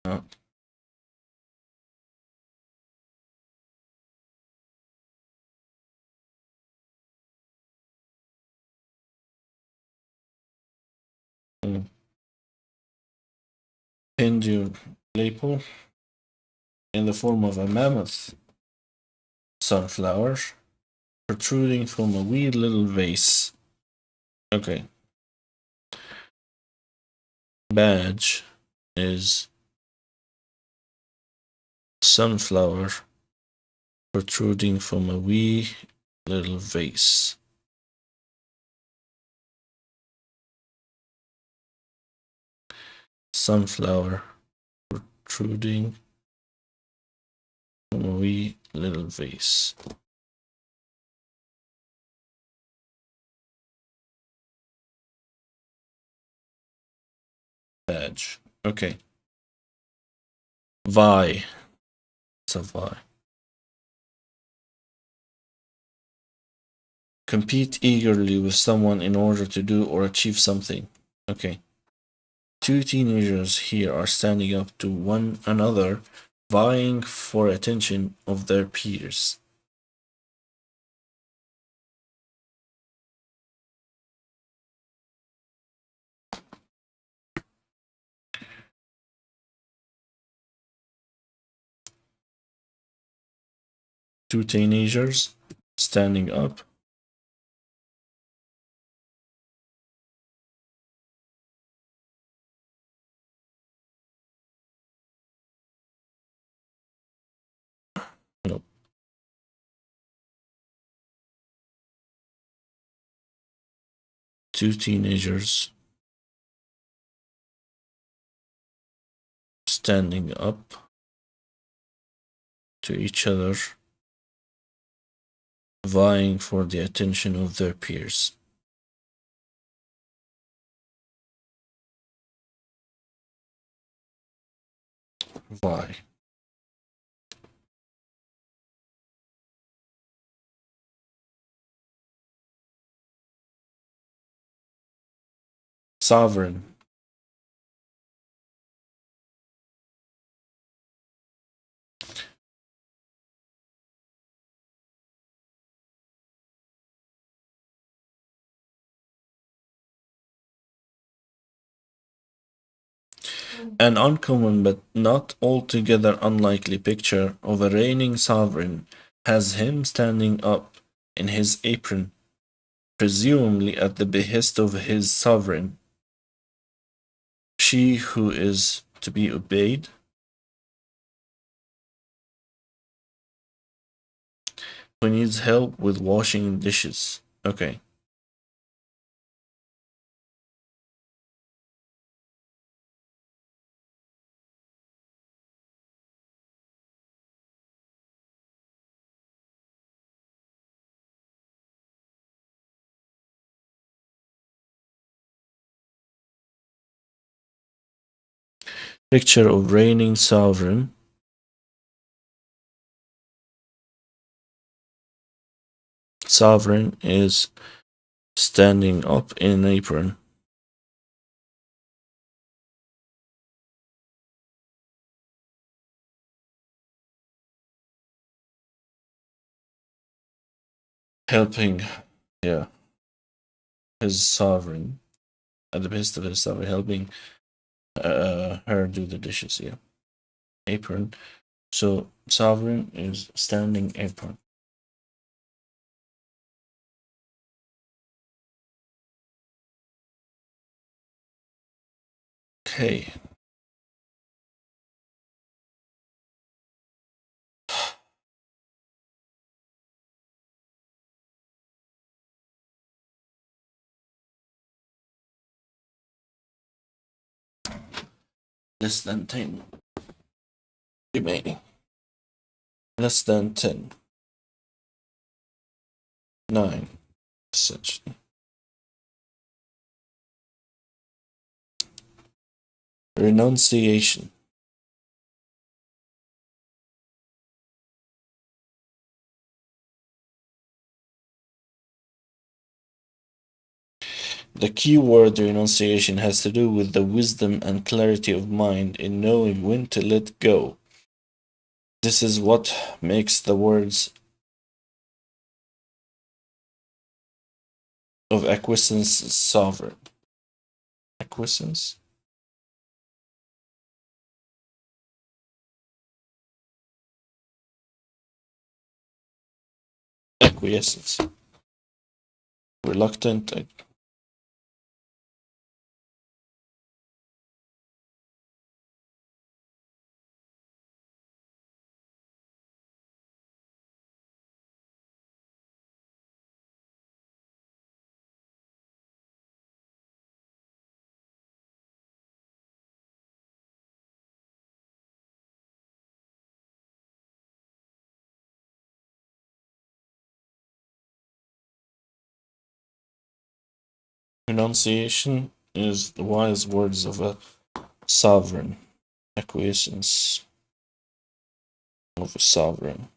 Oh. Mm. Pinned your lapel in the form of a mammoth sunflower protruding from a wee little vase. Okay. Badge is sunflower protruding from a wee little vase. Sunflower protruding from a wee little vase. Badge. Okay. Vi. It's a Vi. Compete eagerly with someone in order to do or achieve something. Okay. Two teenagers here are standing up to one another, vying for attention of their peers. Two teenagers standing up. No. Two teenagers standing up to each other, vying for the attention of their peers. Why? Sovereign. An uncommon but not altogether unlikely picture of a reigning sovereign has him standing up in his apron, presumably at the behest of his sovereign, she who is to be obeyed. Who needs help with washing dishes? Okay. Picture of reigning sovereign. Sovereign is standing up in an apron. Helping, yeah, his sovereign at the best of his sovereign, helping her do the dishes. Yeah, apron. So sovereign is standing apron. Okay. Less than 10 remaining. Less than 10. 9, essentially. Renunciation. The key word renunciation has to do with the wisdom and clarity of mind in knowing when to let go. This is what makes the words of acquiescence sovereign. Acquiescence? Acquiescence. Reluctant. Renunciation is the wise words of a sovereign. Acquiescence of a sovereign.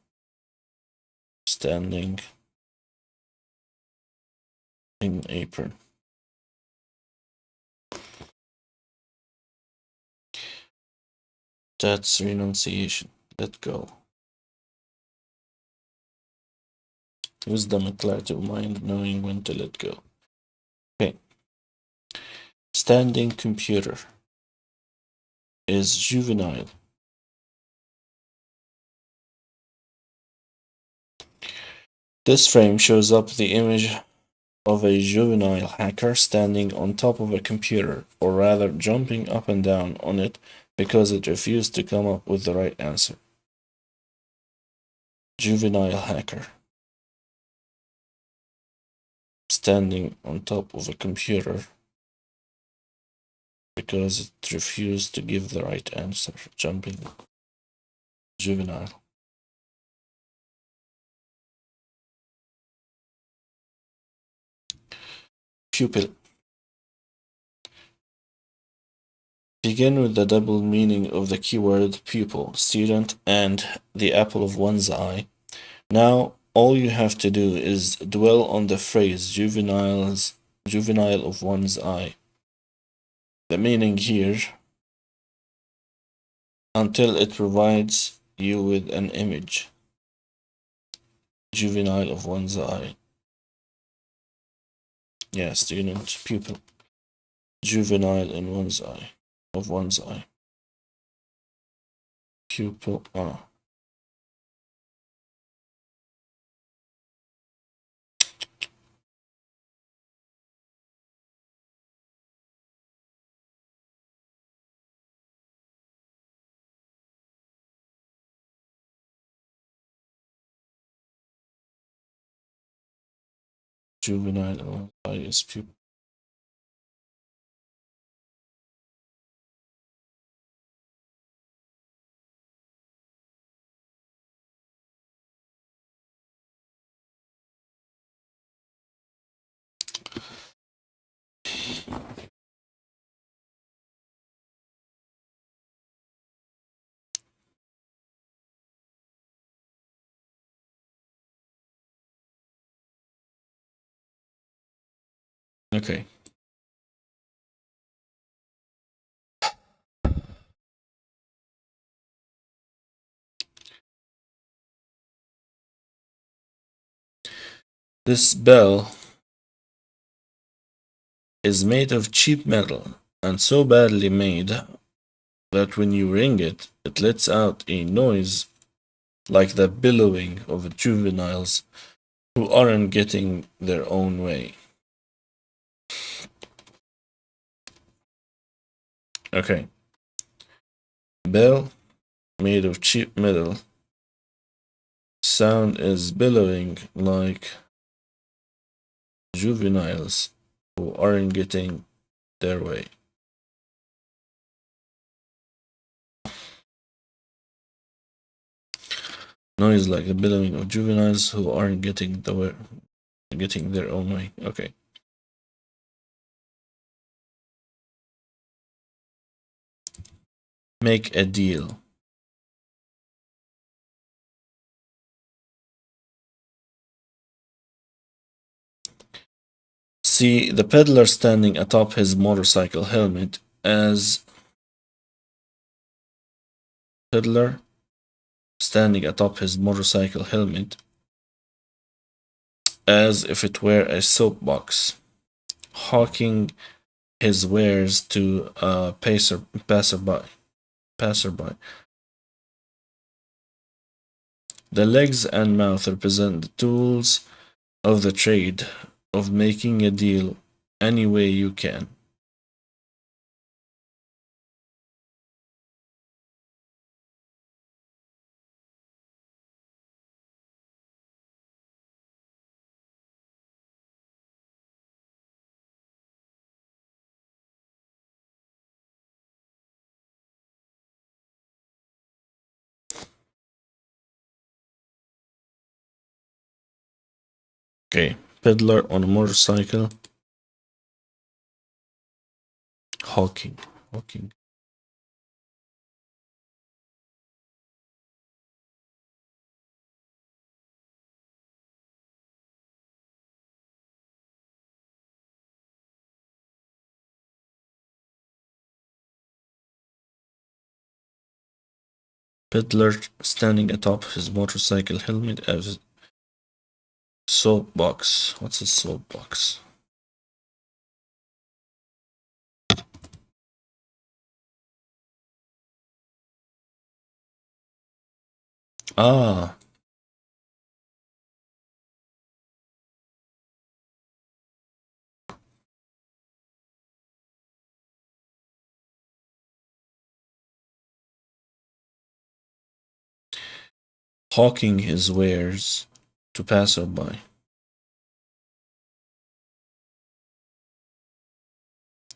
Standing in apron. That's renunciation. Let go. Wisdom and clarity of mind, knowing when to let go. Okay. Standing computer is juvenile. This frame shows up the image of a juvenile hacker standing on top of a computer, or rather jumping up and down on it because it refused to come up with the right answer. Juvenile hacker. Standing on top of a computer because it refused to give the right answer. Jumping. Juvenile. Pupil. Begin with the double meaning of the keyword pupil, student, and the apple of one's eye. Now, all you have to do is dwell on the phrase juvenile of one's eye. The meaning here until it provides you with an image. Juvenile of one's eye. Yeah, student, pupil. Juvenile in one's eye. Of one's eye. Pupil. juvenile is pupil. Okay. This bell is made of cheap metal and so badly made that when you ring it, it lets out a noise like the bellowing of juveniles who aren't getting their own way. Okay. Bell made of cheap metal. Sound is bellowing like juveniles who aren't getting their way. Noise like the bellowing of juveniles who aren't getting their own way. Okay. Make a deal. See the peddler standing atop his motorcycle helmet as peddler standing atop his motorcycle helmet as if it were a soapbox, hawking his wares to a passerby. The legs and mouth represent the tools of the trade of making a deal any way you can. Okay, peddler on a motorcycle, hawking. Peddler standing atop his motorcycle helmet as soapbox. What's a soapbox? Ah, hawking his wares to passerby.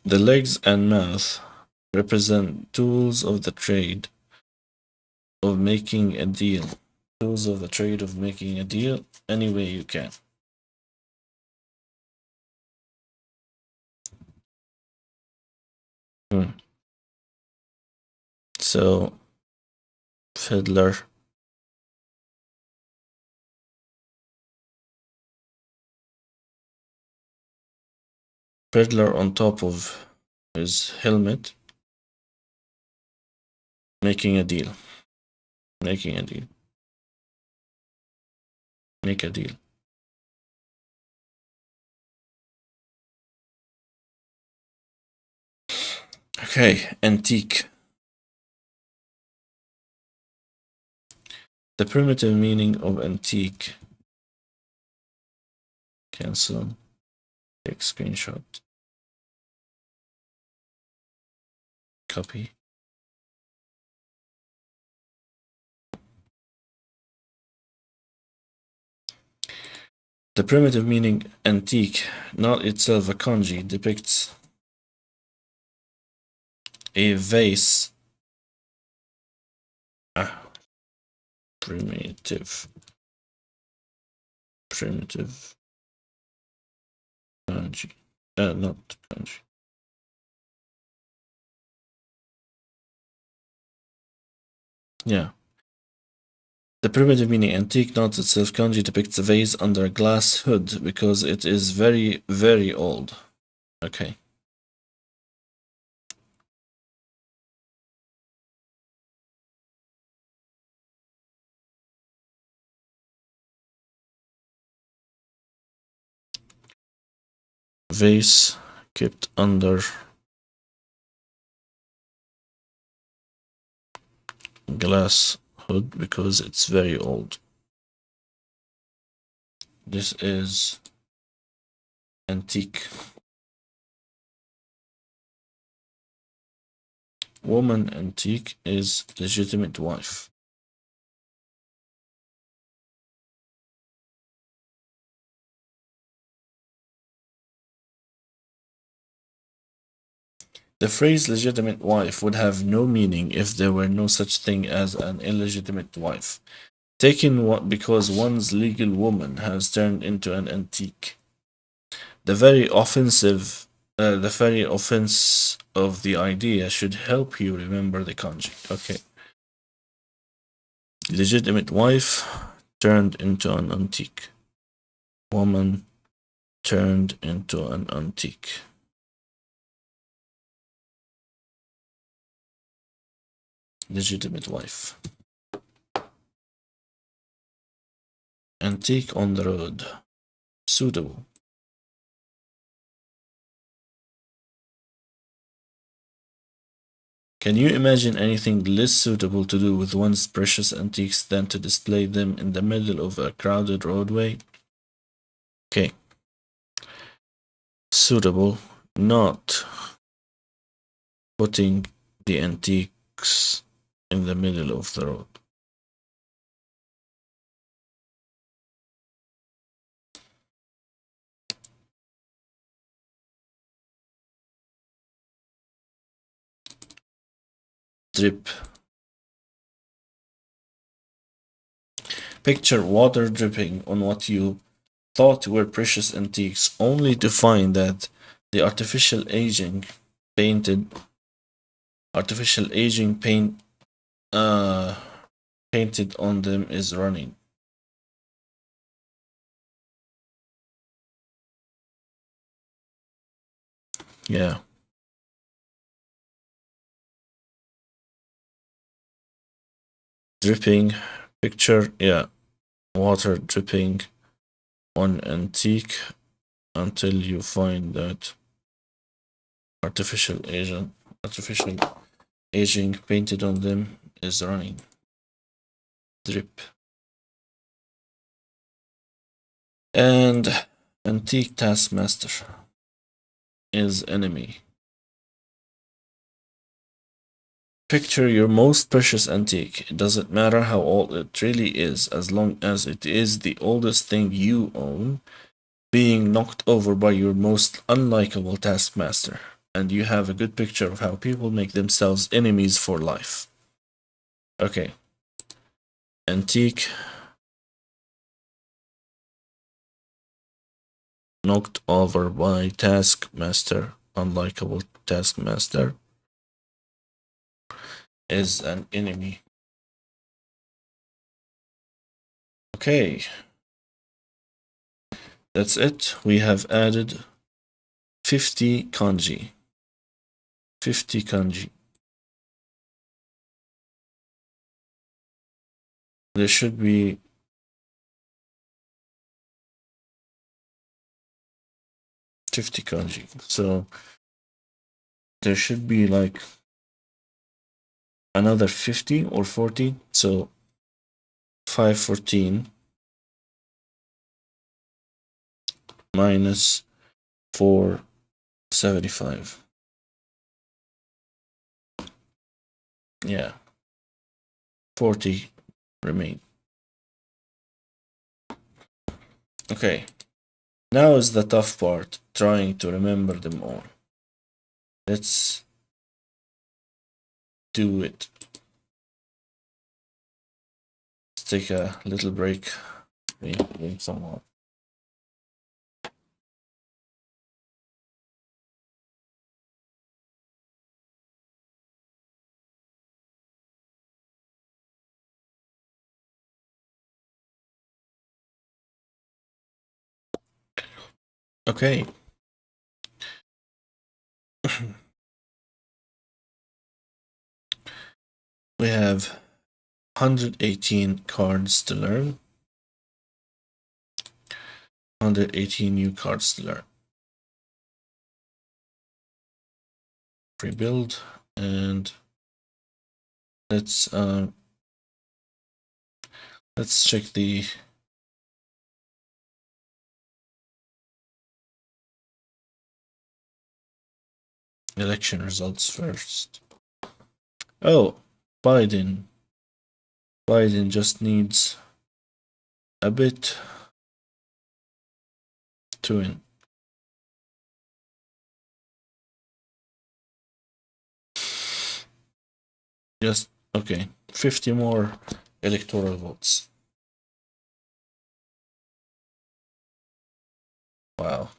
The legs and mouth represent tools of the trade of making a deal. Tools of the trade of making a deal any way you can. So, fiddler. Peddler on top of his helmet, making a deal. Making a deal. Make a deal. Okay, antique. The primitive meaning of antique. Cancel. Take screenshot. Copy. The primitive meaning antique, not itself a kanji, depicts a vase. Primitive kanji. Not kanji. Yeah. The primitive meaning antique, not itself kanji, depicts a vase under a glass hood because it is very, very old. Okay. Vase kept under glass hood because it's very old. This is antique. Woman antique is legitimate wife. The phrase legitimate wife would have no meaning if there were no such thing as an illegitimate wife. Taken because one's legal woman has turned into an antique. The very offense of the idea should help you remember the kanji. Okay. Legitimate wife turned into an antique. Woman turned into an antique. Legitimate wife. Antique on the road. Suitable. Can you imagine anything less suitable to do with one's precious antiques than to display them in the middle of a crowded roadway? Okay. Suitable, not putting the antiques in the middle of the road. Drip. Picture water dripping on what you thought were precious antiques, only to find that the artificial aging paint painted on them is running. Yeah. Dripping. Picture, yeah. Water dripping on antique until you find that artificial aging painted on them is running. Drip. And antique taskmaster is enemy. Picture your most precious antique. It doesn't matter how old it really is, as long as it is the oldest thing you own, being knocked over by your most unlikable taskmaster, and you have a good picture of how people make themselves enemies for life. Okay. Antique knocked over by taskmaster, unlikable taskmaster is an enemy. Okay. That's it. We have added 50 kanji. 50 kanji. There should be kanji. So there should be like another 50 or 40. So 514 minus 475. Yeah. 40 remain. Okay. Now is the tough part, trying to remember them all. Let's do it. Let's take a little break. Drink some water. Okay. We have 118 cards to learn. 118 new cards to learn. Rebuild, and let's check the election results first. Oh, Biden just needs a bit to win. Just okay, 50 more electoral votes. Wow.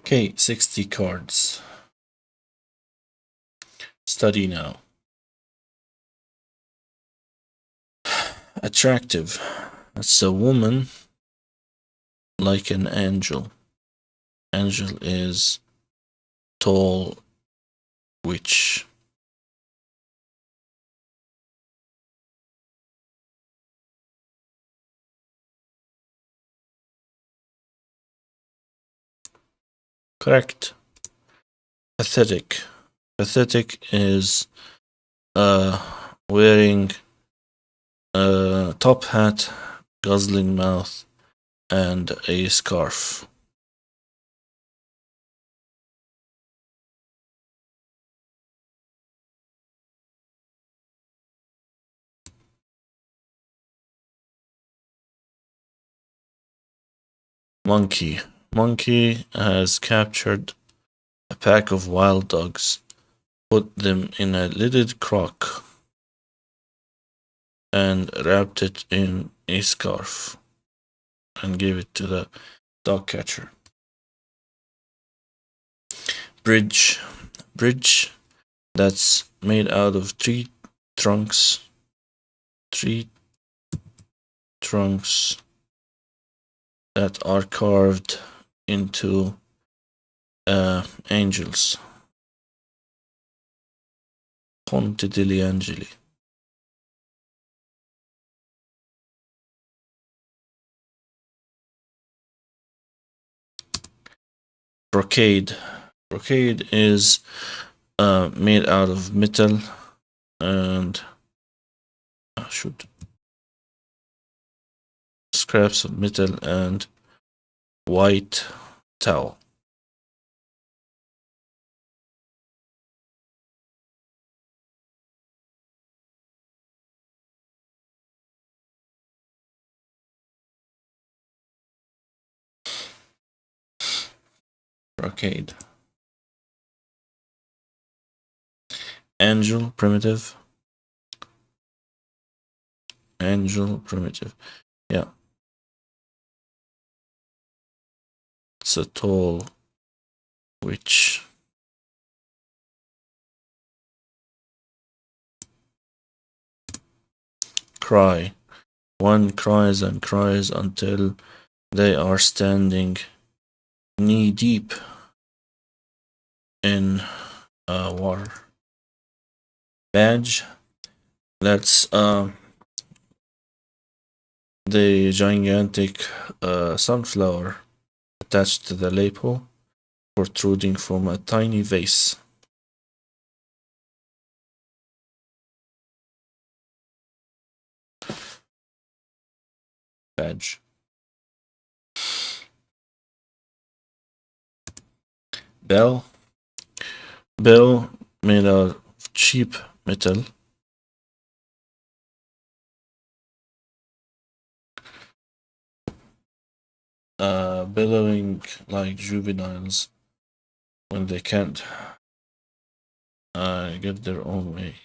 Okay, 60 cards. Study now. Attractive. That's a woman like an angel. Angel is tall witch. Correct. Pathetic. Pathetic is wearing a top hat, guzzling mouth, and a scarf. Monkey. Monkey has captured a pack of wild dogs, put them in a lidded crock, and wrapped it in a scarf and gave it to the dog catcher. bridge. Bridge that's made out of tree trunks. Tree trunks that are carved into angels. Ponte degli Angeli. Brocade. Brocade is made out of metal and scraps of metal and white towel. Brocade. Angel primitive. Angel primitive. Yeah. It's a tall witch. Cry. One cries and cries until they are standing knee deep in water. Badge. That's the gigantic sunflower attached to the lapel, protruding from a tiny vase. Badge. Bell. Bell made out of cheap metal. Bellowing like juveniles when they can't get their own way.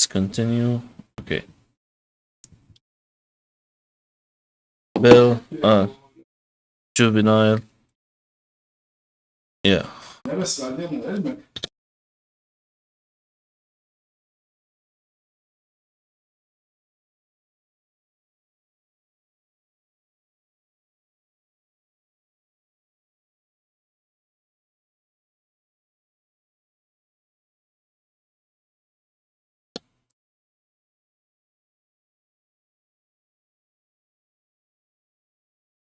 Let's continue. Okay. Bill, juvenile. Yeah.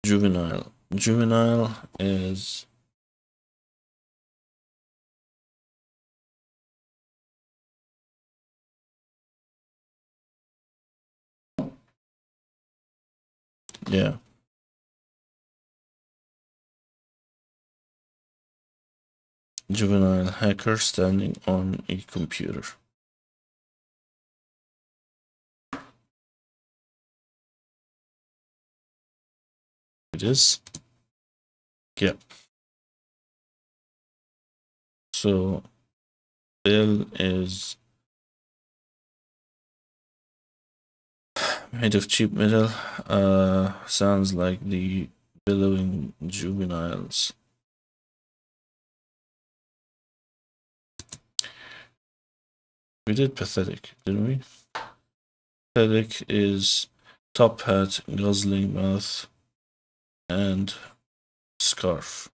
Juvenile. Juvenile is yeah. Juvenile hacker standing on a computer. It is. Yeah. So Bill is made of cheap metal. Sounds like the billowing juveniles. We did pathetic, didn't we? Pathetic is top hat, guzzling mouth, and scarf.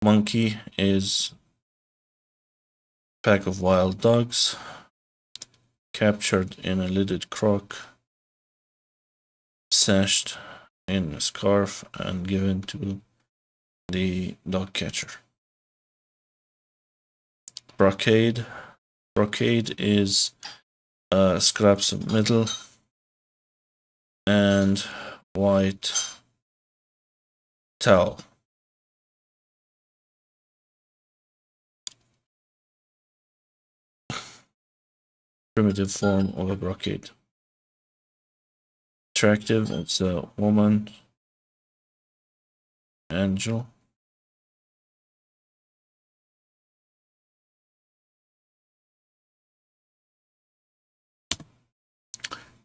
Monkey is pack of wild dogs captured in a lidded crock, sashed in a scarf, and given to the dog catcher. Brocade. Brocade is scraps of metal and white towel. Primitive form of a brocade. Attractive, it's a woman, angel.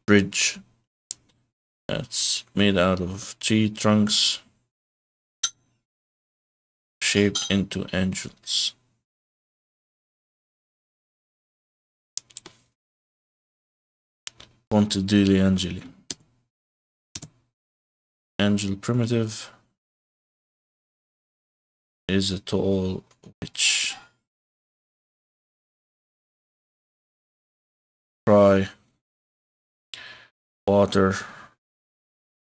Bridge, that's made out of tree trunks shaped into angels. Ponte degli Angeli. Angel primitive is a tall witch. Cry, water.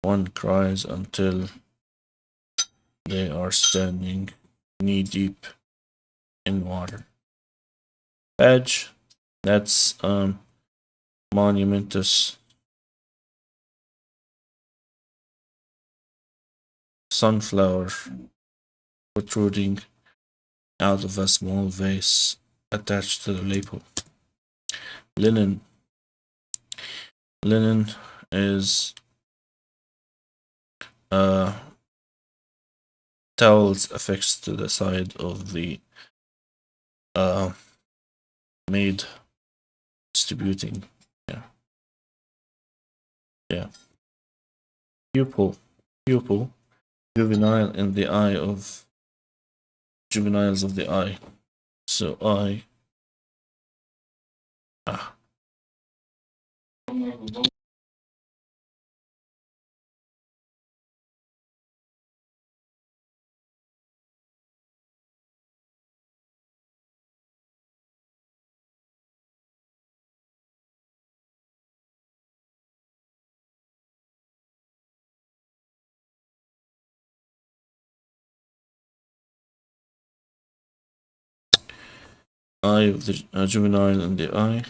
One cries until they are standing knee deep in water. Badge, that's monumentous sunflower protruding out of a small vase attached to the label. Linen. Linen is towels affixed to the side of the maid distributing. Yeah. Pupil. Pupil. Juvenile in the eye of juveniles of the eye. So eye. Eye of the juvenile in the eye.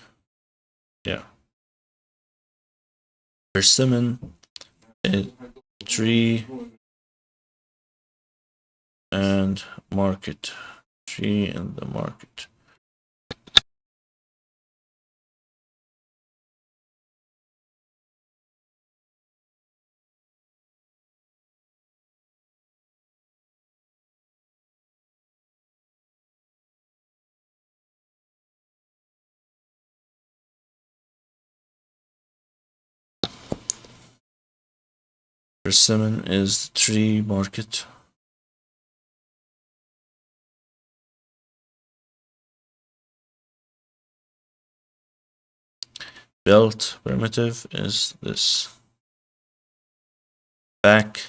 Yeah. Persimmon, a tree, and market. Tree and the market. Persimmon is the tree market. Belt primitive is this. Back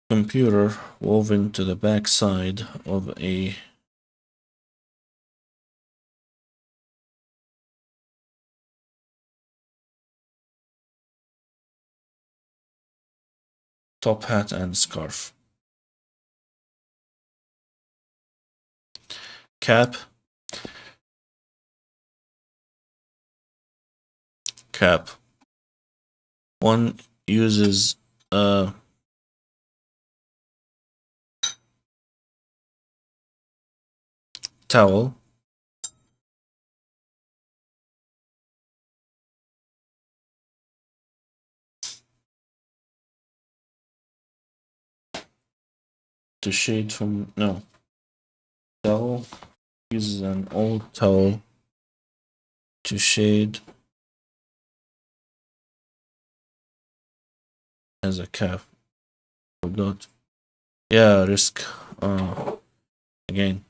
computer woven to the back side of a top hat and scarf. Cap. Cap. One uses a towel to shade from towel uses an old towel to shade as a cap. Forgot. Yeah, risk. Again.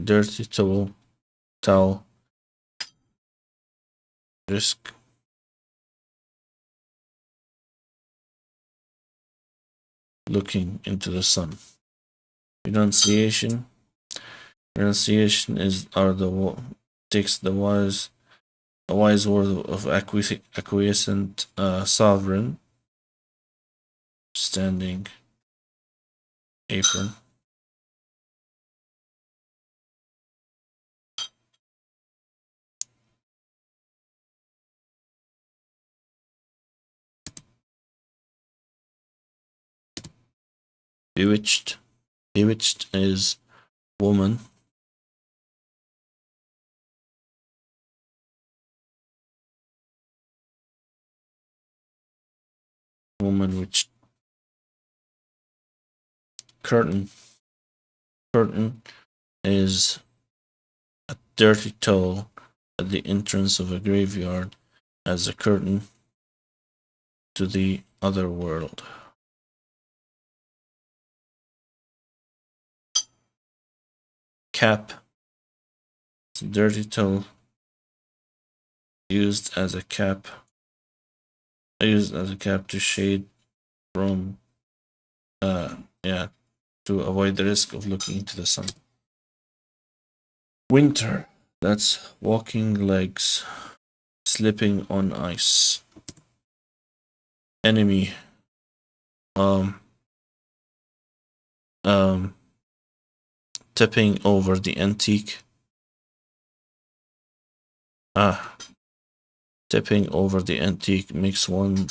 Dirty towel. Risk. Looking into the sun. Renunciation. Renunciation takes the wise word of acquiescent sovereign. Standing apron. Bewitched. Bewitched is woman. Woman witched. Curtain. Curtain is a dirty towel at the entrance of a graveyard as a curtain to the other world. Cap. It's a dirty towel used as a cap to shade from to avoid the risk of looking into the sun. Winter. That's walking legs, slipping on ice. Enemy. Tipping over the antique. Tipping over the antique makes one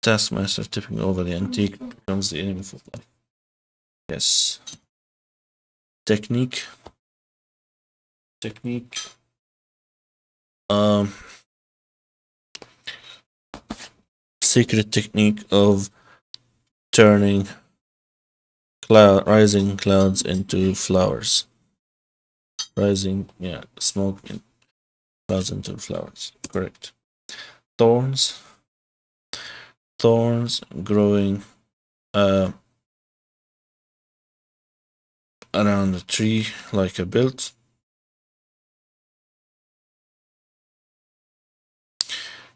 taskmaster. Tipping over the antique becomes the enemy of life. Yes. Technique. Secret technique of turning rising clouds into flowers. Smoke in clouds into flowers. Correct. Thorns growing around the tree like a belt.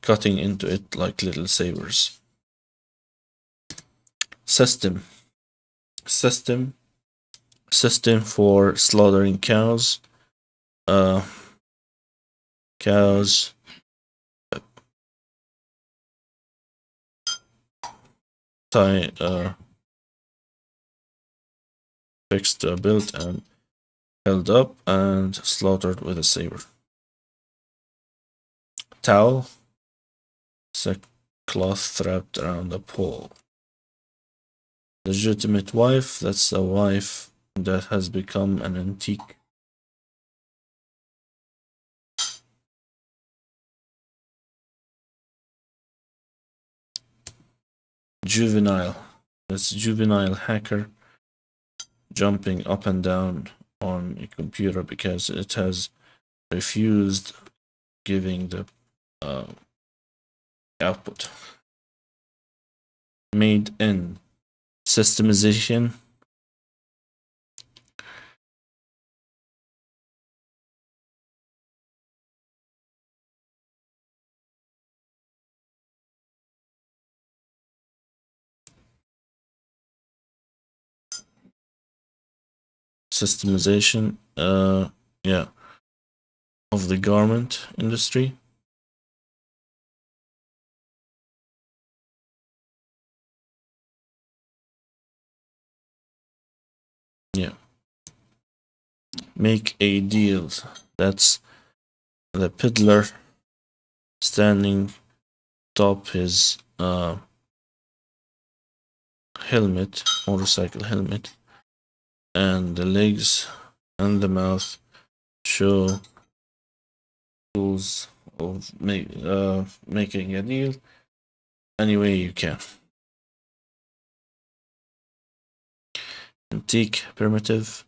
Cutting into it like little sabers. System for slaughtering cows. Cows fixed to a belt and held up and slaughtered with a saber. Towel. It's a cloth wrapped around a pole. Legitimate wife. That's a wife that has become an antique. Juvenile. this juvenile hacker jumping up and down on a computer because it has refused giving the output. Made in systemization. Systemization, yeah, of the garment industry. Yeah. Make a deal. That's the peddler standing top his helmet, motorcycle helmet, and the legs and the mouth show tools of making a deal any way you can. Antique primitive.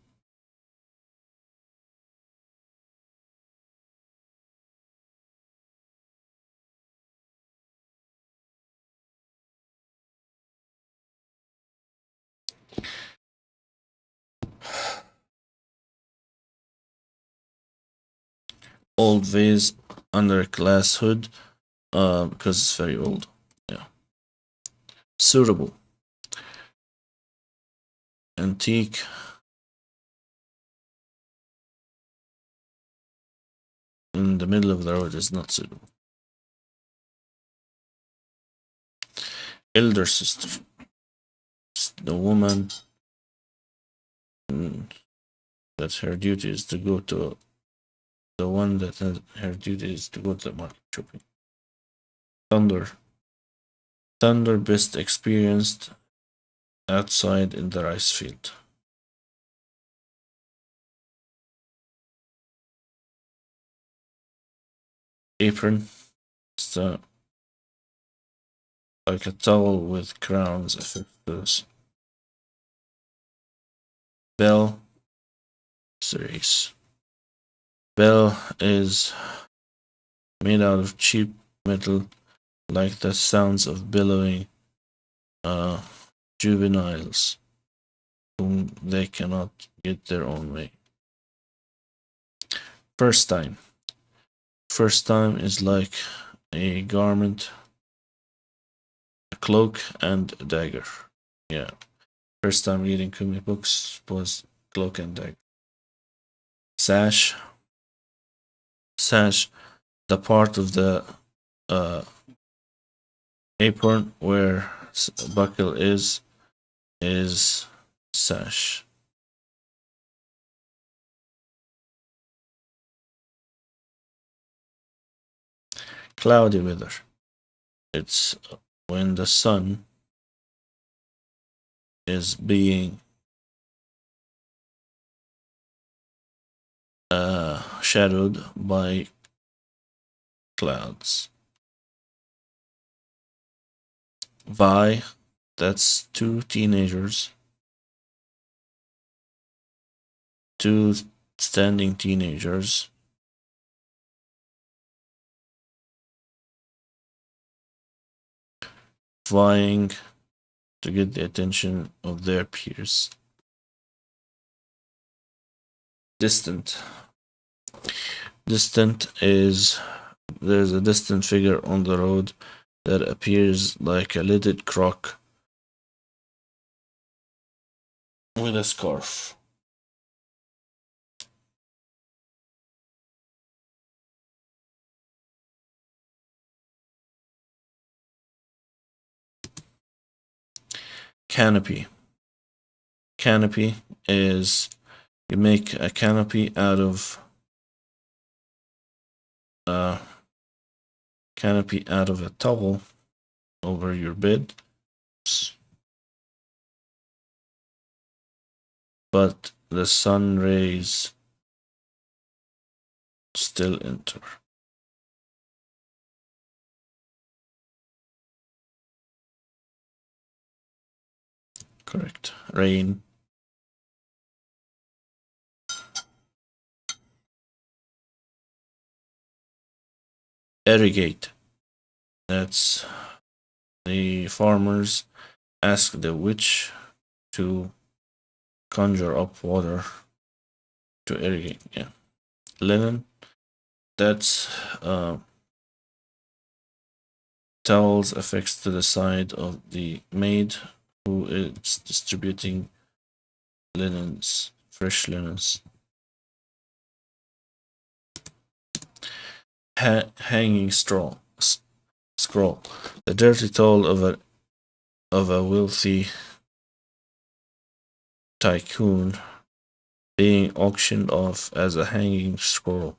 Old vase under glass hood, because it's very old. Yeah. Suitable. Antique. In the middle of the road is not suitable. Elder sister. It's the woman that her duty is to go to the one that has her duty is to go to the market shopping. Thunder. Thunder best experienced outside in the rice field. Apron. It's like a towel with crowns effects. Bell. Series. Bell is made out of cheap metal, like the sounds of bellowing juveniles whom they cannot get their own way. First time. First time is like a garment, a cloak, and a dagger. Yeah. First time reading comic books was cloak and dagger. Sash. Sash, the part of the apron where buckle is sash. Cloudy weather. It's when the sun is being shadowed by clouds. Vi, that's two teenagers, two standing teenagers vying to get the attention of their peers. Distant. Distant is there's a distant figure on the road that appears like a lidded croc with a scarf. Canopy. Canopy is you make a canopy out of a towel over your bed, but the sun rays still enter. correct. Rain. Irrigate. That's the farmers ask the witch to conjure up water to irrigate. Yeah. Linen. That's towels affixed to the side of the maid who is distributing linens, fresh linens. Hanging scroll. The dirty towel of a wealthy tycoon being auctioned off as a hanging scroll.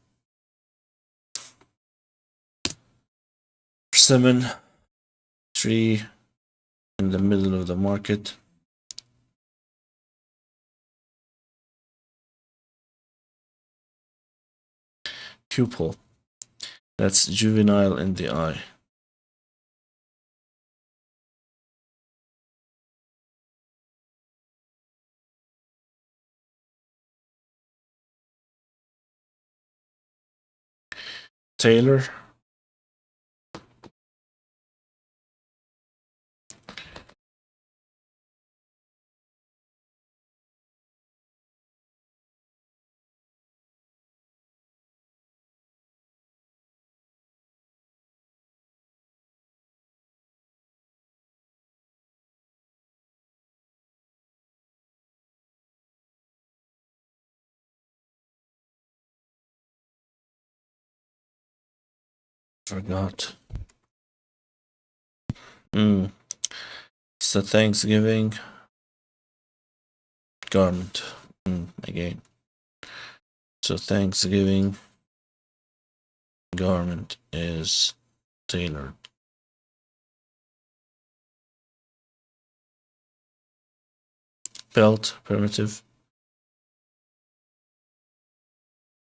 Persimmon tree in the middle of the market. Pupil. That's juvenile in the eye. Tailor. Forgot. It's a Thanksgiving garment. Again. So Thanksgiving garment is tailored. Belt, primitive.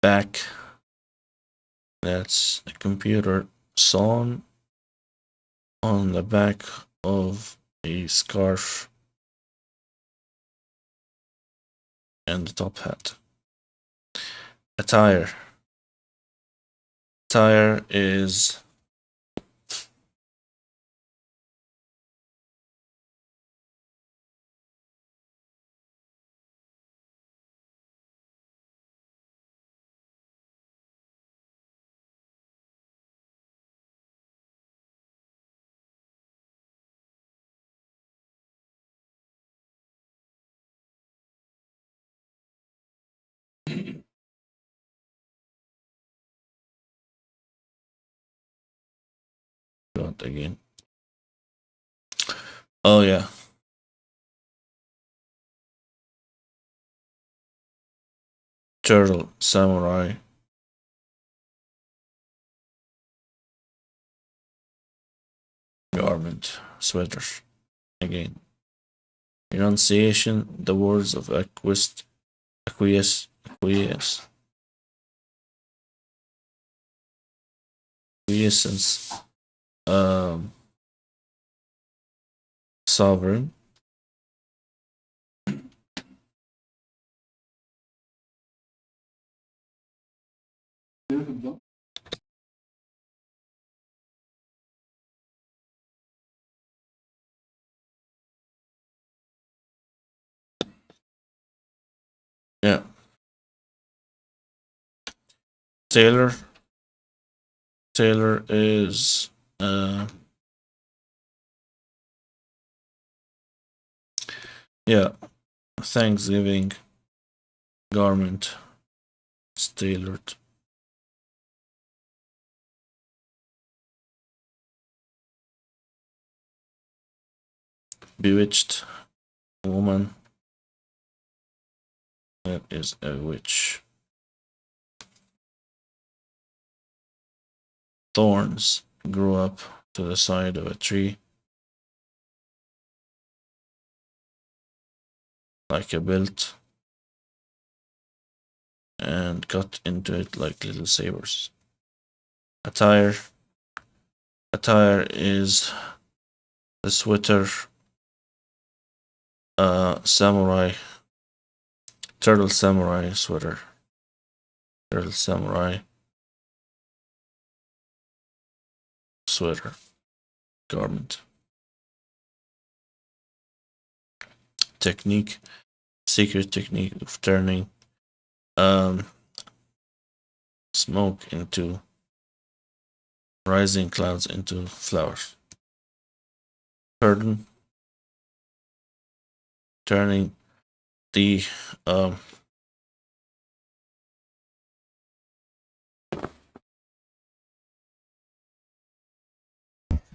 Back. That's a computer sewn on the back of a scarf and the top hat. Attire. Attire is what again? Oh yeah. Turtle, samurai. Garment, sweater. Again. Enunciation, the words of acquiescence, sovereign. Yeah. Taylor. Taylor is yeah, Thanksgiving garment. It's tailored. Bewitched woman. That is a witch. Thorns grew up to the side of a tree like a belt and cut into it like little sabers. Attire. Attire is the sweater samurai, turtle samurai sweater, turtle samurai sweater garment. Technique, secret technique of turning smoke into rising clouds into flowers. Turning the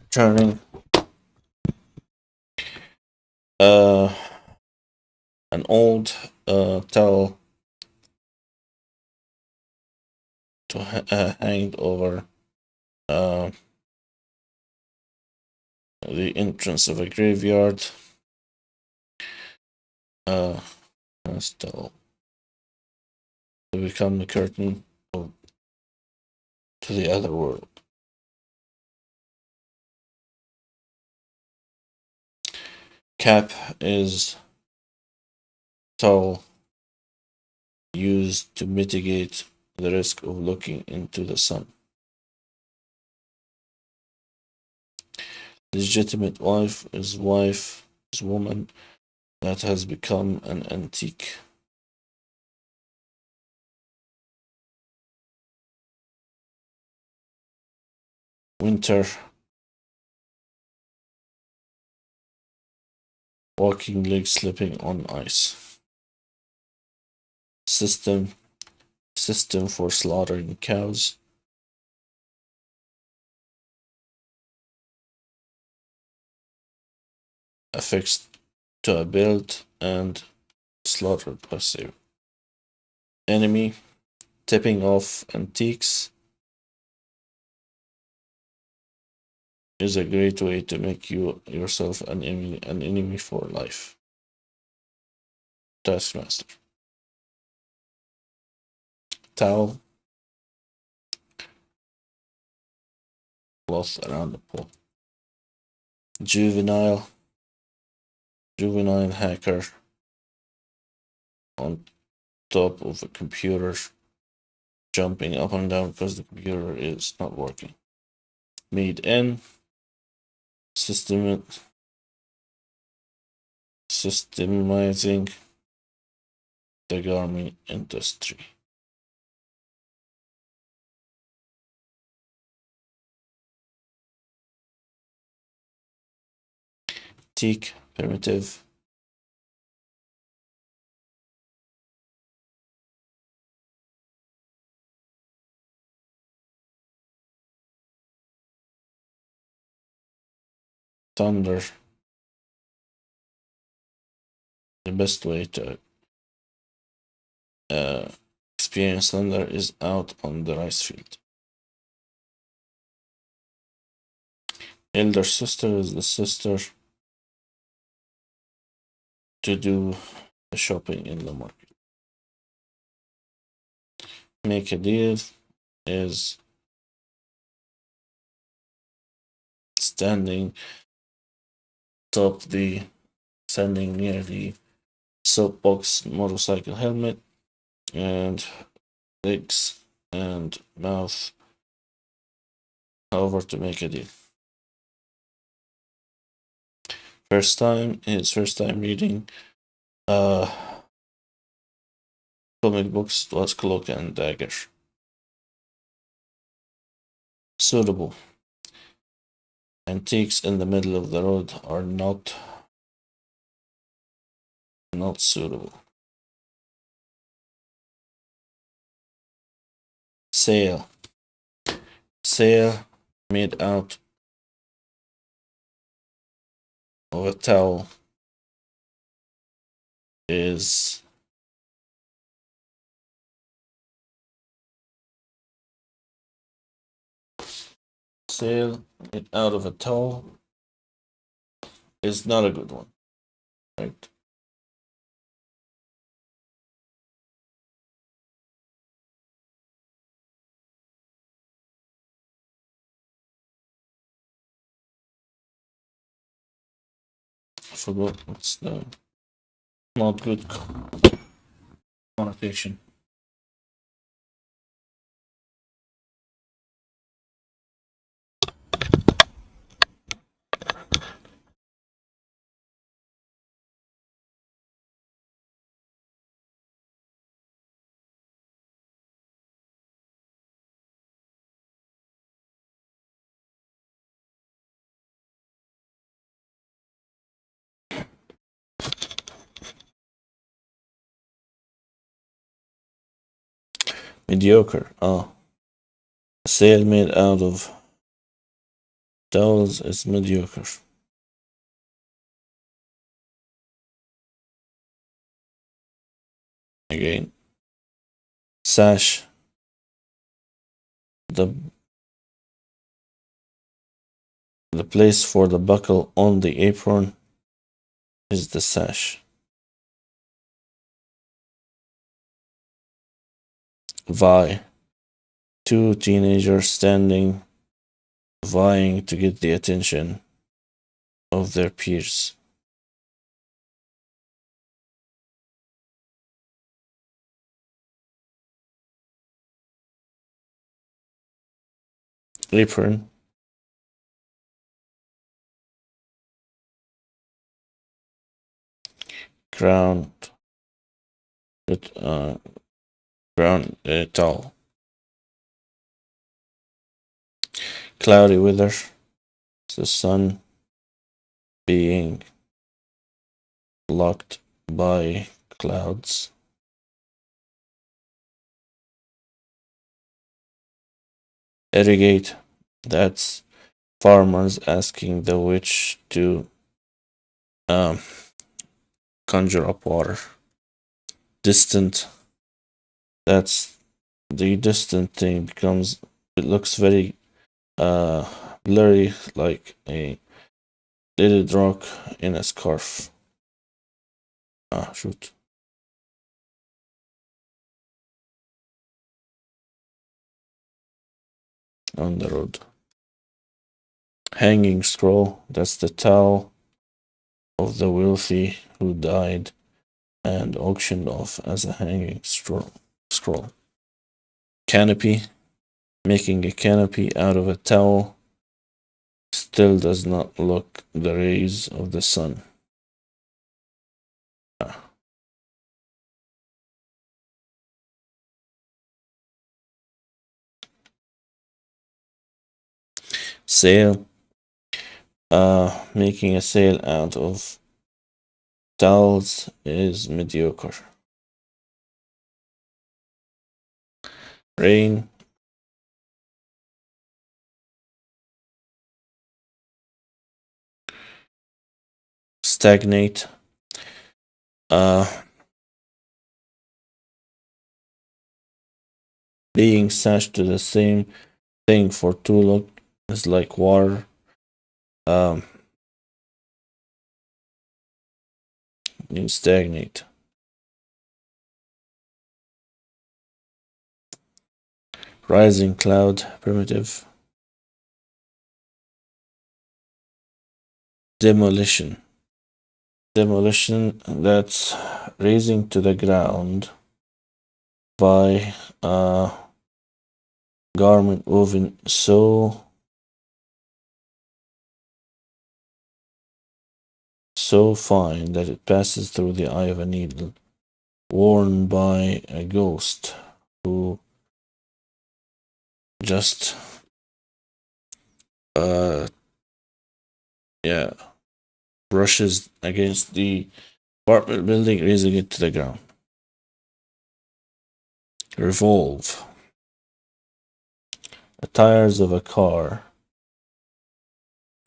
turning an old towel to hang over the entrance of a graveyard. Towel to become the curtain to the other world. Cap is towel used to mitigate the risk of looking into the sun. Legitimate wife is woman that has become an antique. Winter, walking leg slipping on ice. System for slaughtering cows. Affixed to a belt and slaughtered passive. Enemy, tipping off antiques is a great way to make yourself an enemy for life. Taskmaster. Towel, cloth around the pole. Juvenile hacker on top of a computer, jumping up and down because the computer is not working. Made in systemizing the garment industry. Teak, primitive. Thunder. The best way to experience thunder is out on the rice field. Elder sister is the sister to do the shopping in the market. Make a deal is standing near the soapbox motorcycle helmet and legs and mouth over to make a deal. First time reading comic books was Cloak and Dagger. Suitable. Antiques in the middle of the road are not suitable. Sail made out of a towel is sail made out of a towel is not a good one, right? I forgot what's the Not good connotation. Mediocre. Oh. A sail made out of towels is mediocre. Again. Sash. The place for the buckle on the apron is the sash. Vie. Two teenagers standing, vying to get the attention of their peers. Apron. Ground. Ground towel. Cloudy weather. The sun being blocked by clouds. Irrigate. That's farmers asking the witch to conjure up water. Distant. That's the distant thing becomes. It looks very blurry, like a little rock in a scarf. Ah, shoot. On the road. Hanging scroll. That's the towel of the wealthy who died and auctioned off as a hanging scroll. Canopy. Making a canopy out of a towel still does not look the rays of the sun. Sail. Making a sail out of towels is mediocre. Rain. Stagnate. Being sashed to the same thing for too long is like water. You stagnate. Rising cloud, primitive. Demolition. Demolition, that's raising to the ground by a garment woven so fine that it passes through the eye of a needle, worn by a ghost who just brushes against the apartment building, raising it to the ground. Revolve. The tires of a car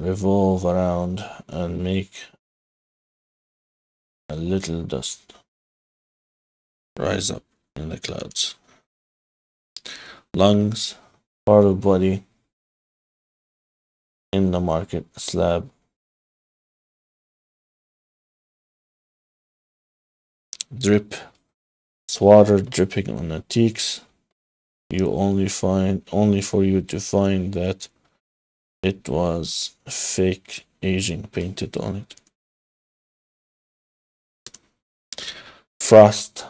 revolve around and make a little dust rise up in the clouds. Lungs, part of body in the market slab. Drip, it's water dripping on antiques. You only for you to find that it was fake aging painted on it. Frost.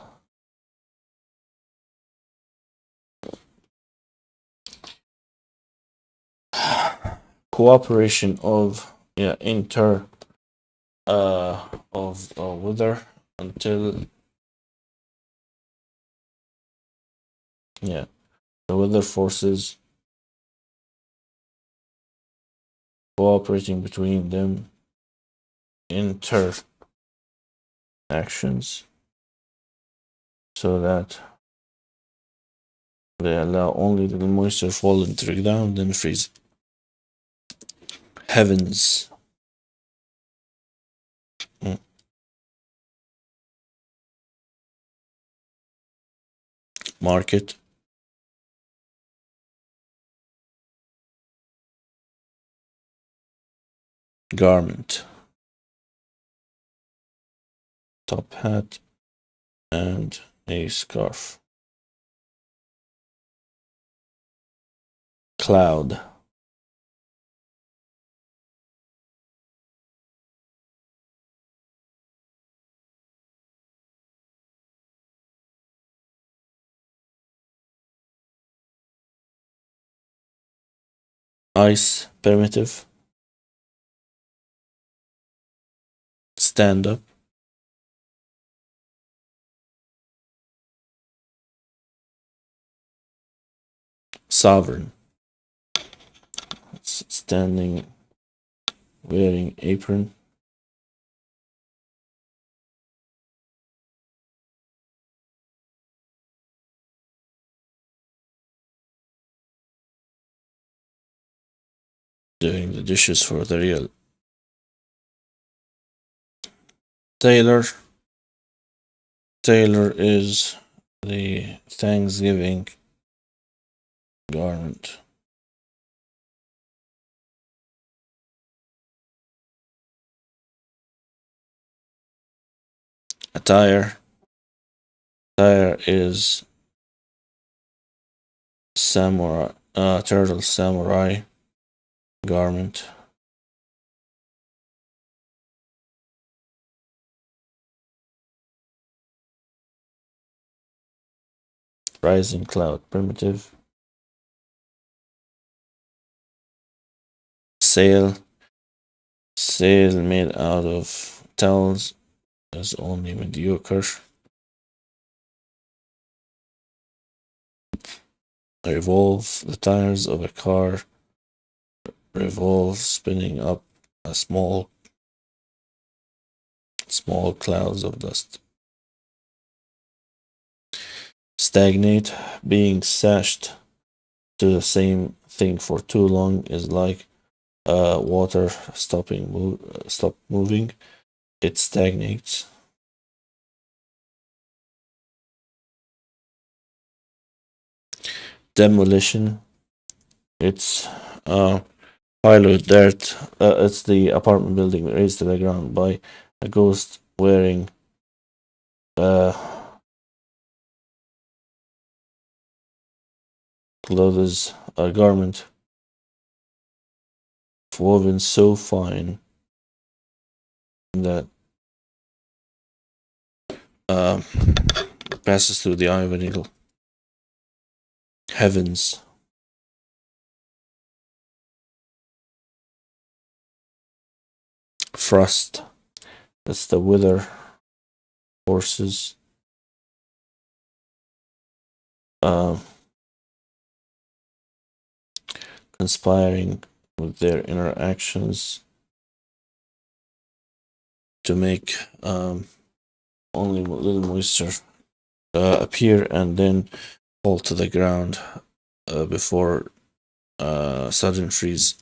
Cooperation of inter of weather until the weather forces cooperating between them interactions so that they allow only the moisture fall into the ground and freeze. Heavens. Market. Garment. Top hat and a scarf. Cloud. Ice. Primitive. Stand up. Sovereign. Standing, wearing apron. Doing the dishes for the real. Tailor. Tailor is the Thanksgiving garment. Attire. Attire is samurai, turtle samurai garment. Rising cloud. Primitive. Sail. Sail made out of towels is only mediocre. Revolve. The tires of a car revolve, spinning up a small clouds of dust. Stagnate. Being sashed to the same thing for too long is like water stop moving. It stagnates. Demolition. It's pile of dirt. It's the apartment building raised to the ground by a ghost wearing clothes, a garment woven so fine that passes through the eye of a needle. Heavens. Frost. That's the weather forces. Conspiring with their interactions to make only a little moisture appear and then fall to the ground before sudden freeze.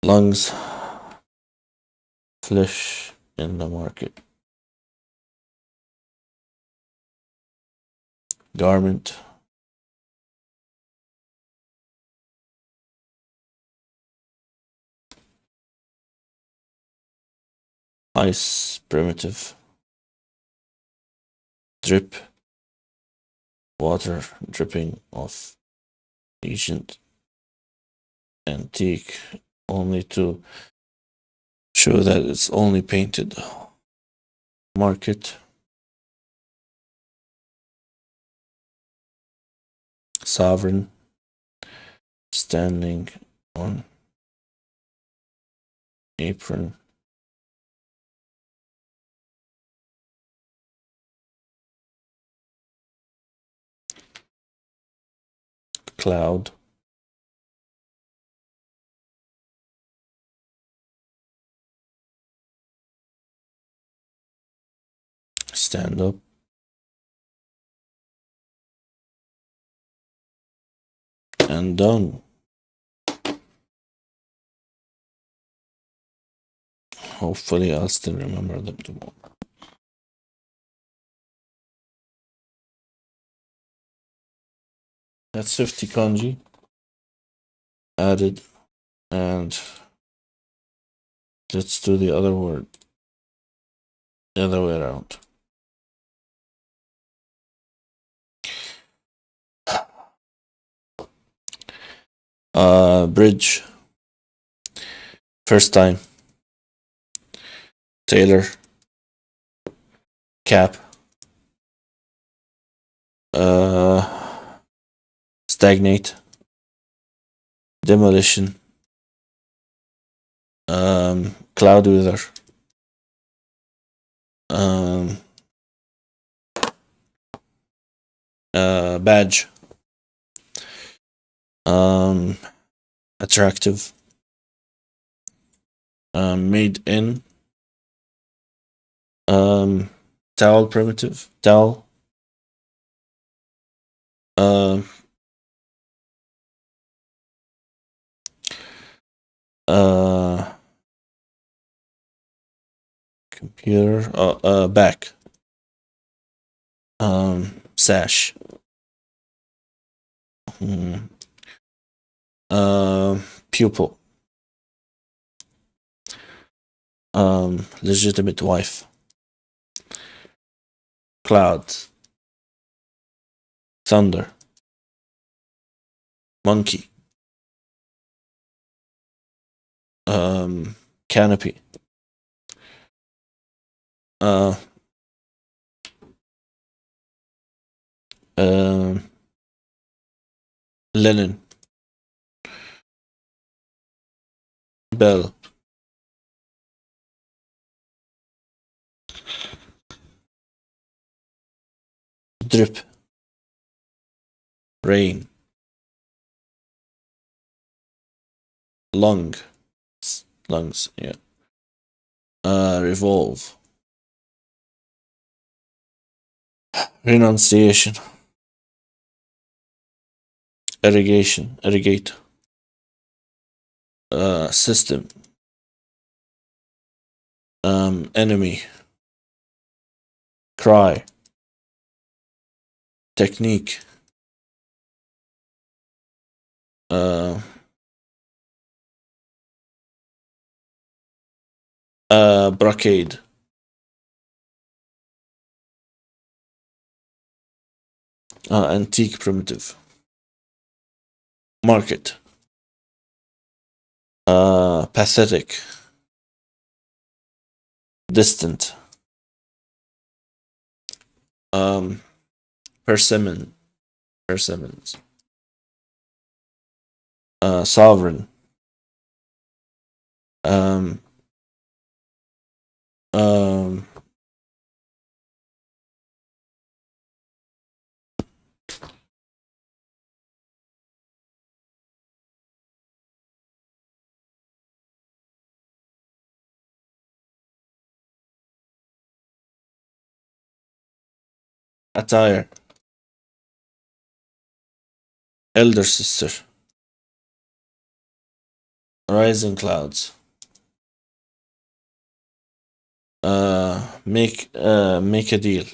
Lungs. Flesh in the market. Garment. Ice. Primitive. Drip. Water dripping off ancient antique, only to show that it's only painted. Market. sovereign, standing on apron, cloud, stand up, and done. Hopefully I'll still remember them tomorrow. That's 50 kanji added, and let's do the other word the other way around. Bridge, first time, tailor, cap, stagnate, demolition, cloud wither, badge, attractive, made in, towel primitive, towel, computer, back, sash, pupil, legitimate wife, cloud, thunder, monkey, canopy, linen, bell, drip, rain, lungs, yeah, revolve, renunciation, irrigate, system, enemy, cry, technique, brocade, antique primitive, market, pathetic, distant, persimmons, sovereign, um, um, attire, elder sister, rising clouds, make a deal,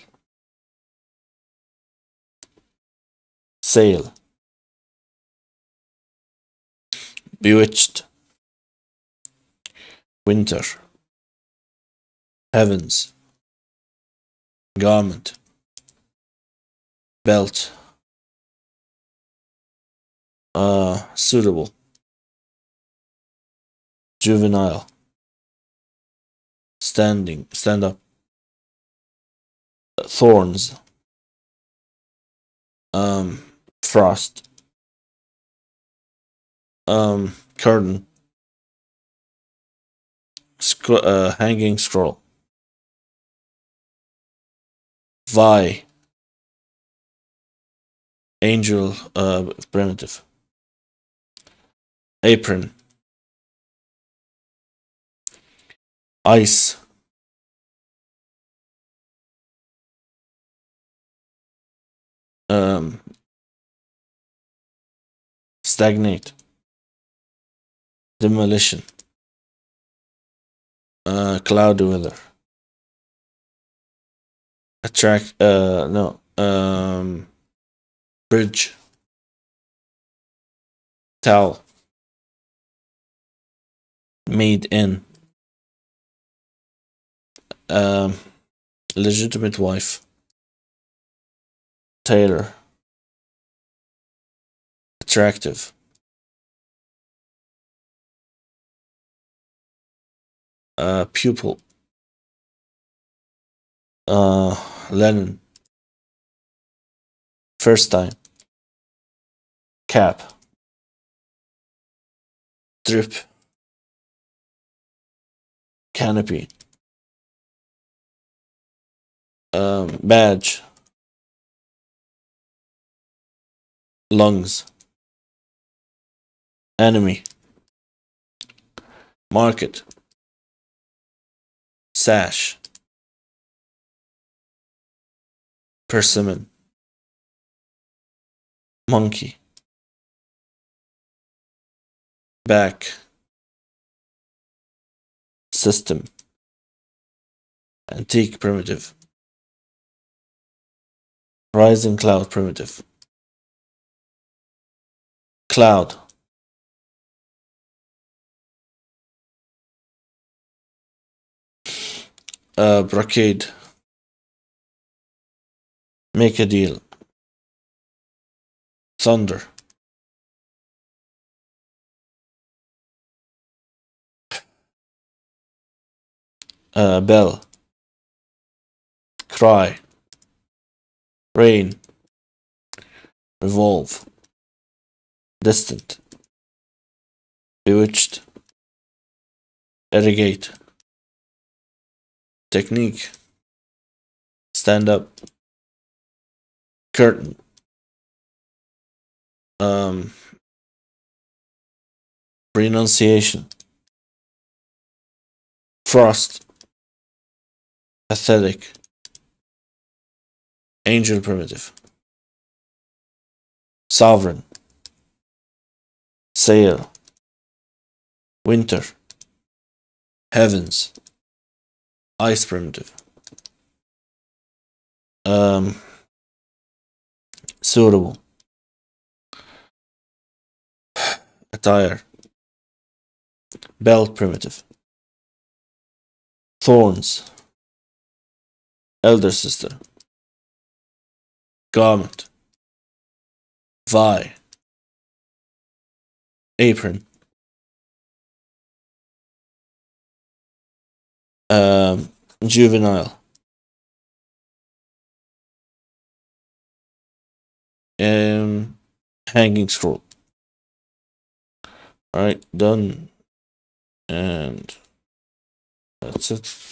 sail, bewitched, winter, heavens, garment, belt, suitable, juvenile, stand up, thorns, frost, curtain, hanging scroll, vi, angel, primitive, apron, ice, stagnate, demolition, cloudy weather, attract, no, bridge, towel, made in, legitimate wife, tailor, attractive, pupil, Lennon, first time, cap, drip, canopy, badge, lungs, enemy, market, sash, persimmon, monkey, back, system, antique primitive, rising cloud primitive, cloud, brocade, make a deal, thunder, bell, cry, rain, revolve, distant, bewitched, irrigate, technique, stand up, curtain, pronunciation, frost, pathetic, angel primitive, sovereign, sail, winter, heavens, ice primitive, suitable, attire, belt primitive, thorns, elder sister, garment, vi, apron, juvenile, hanging scroll. Alright, done. And that's it.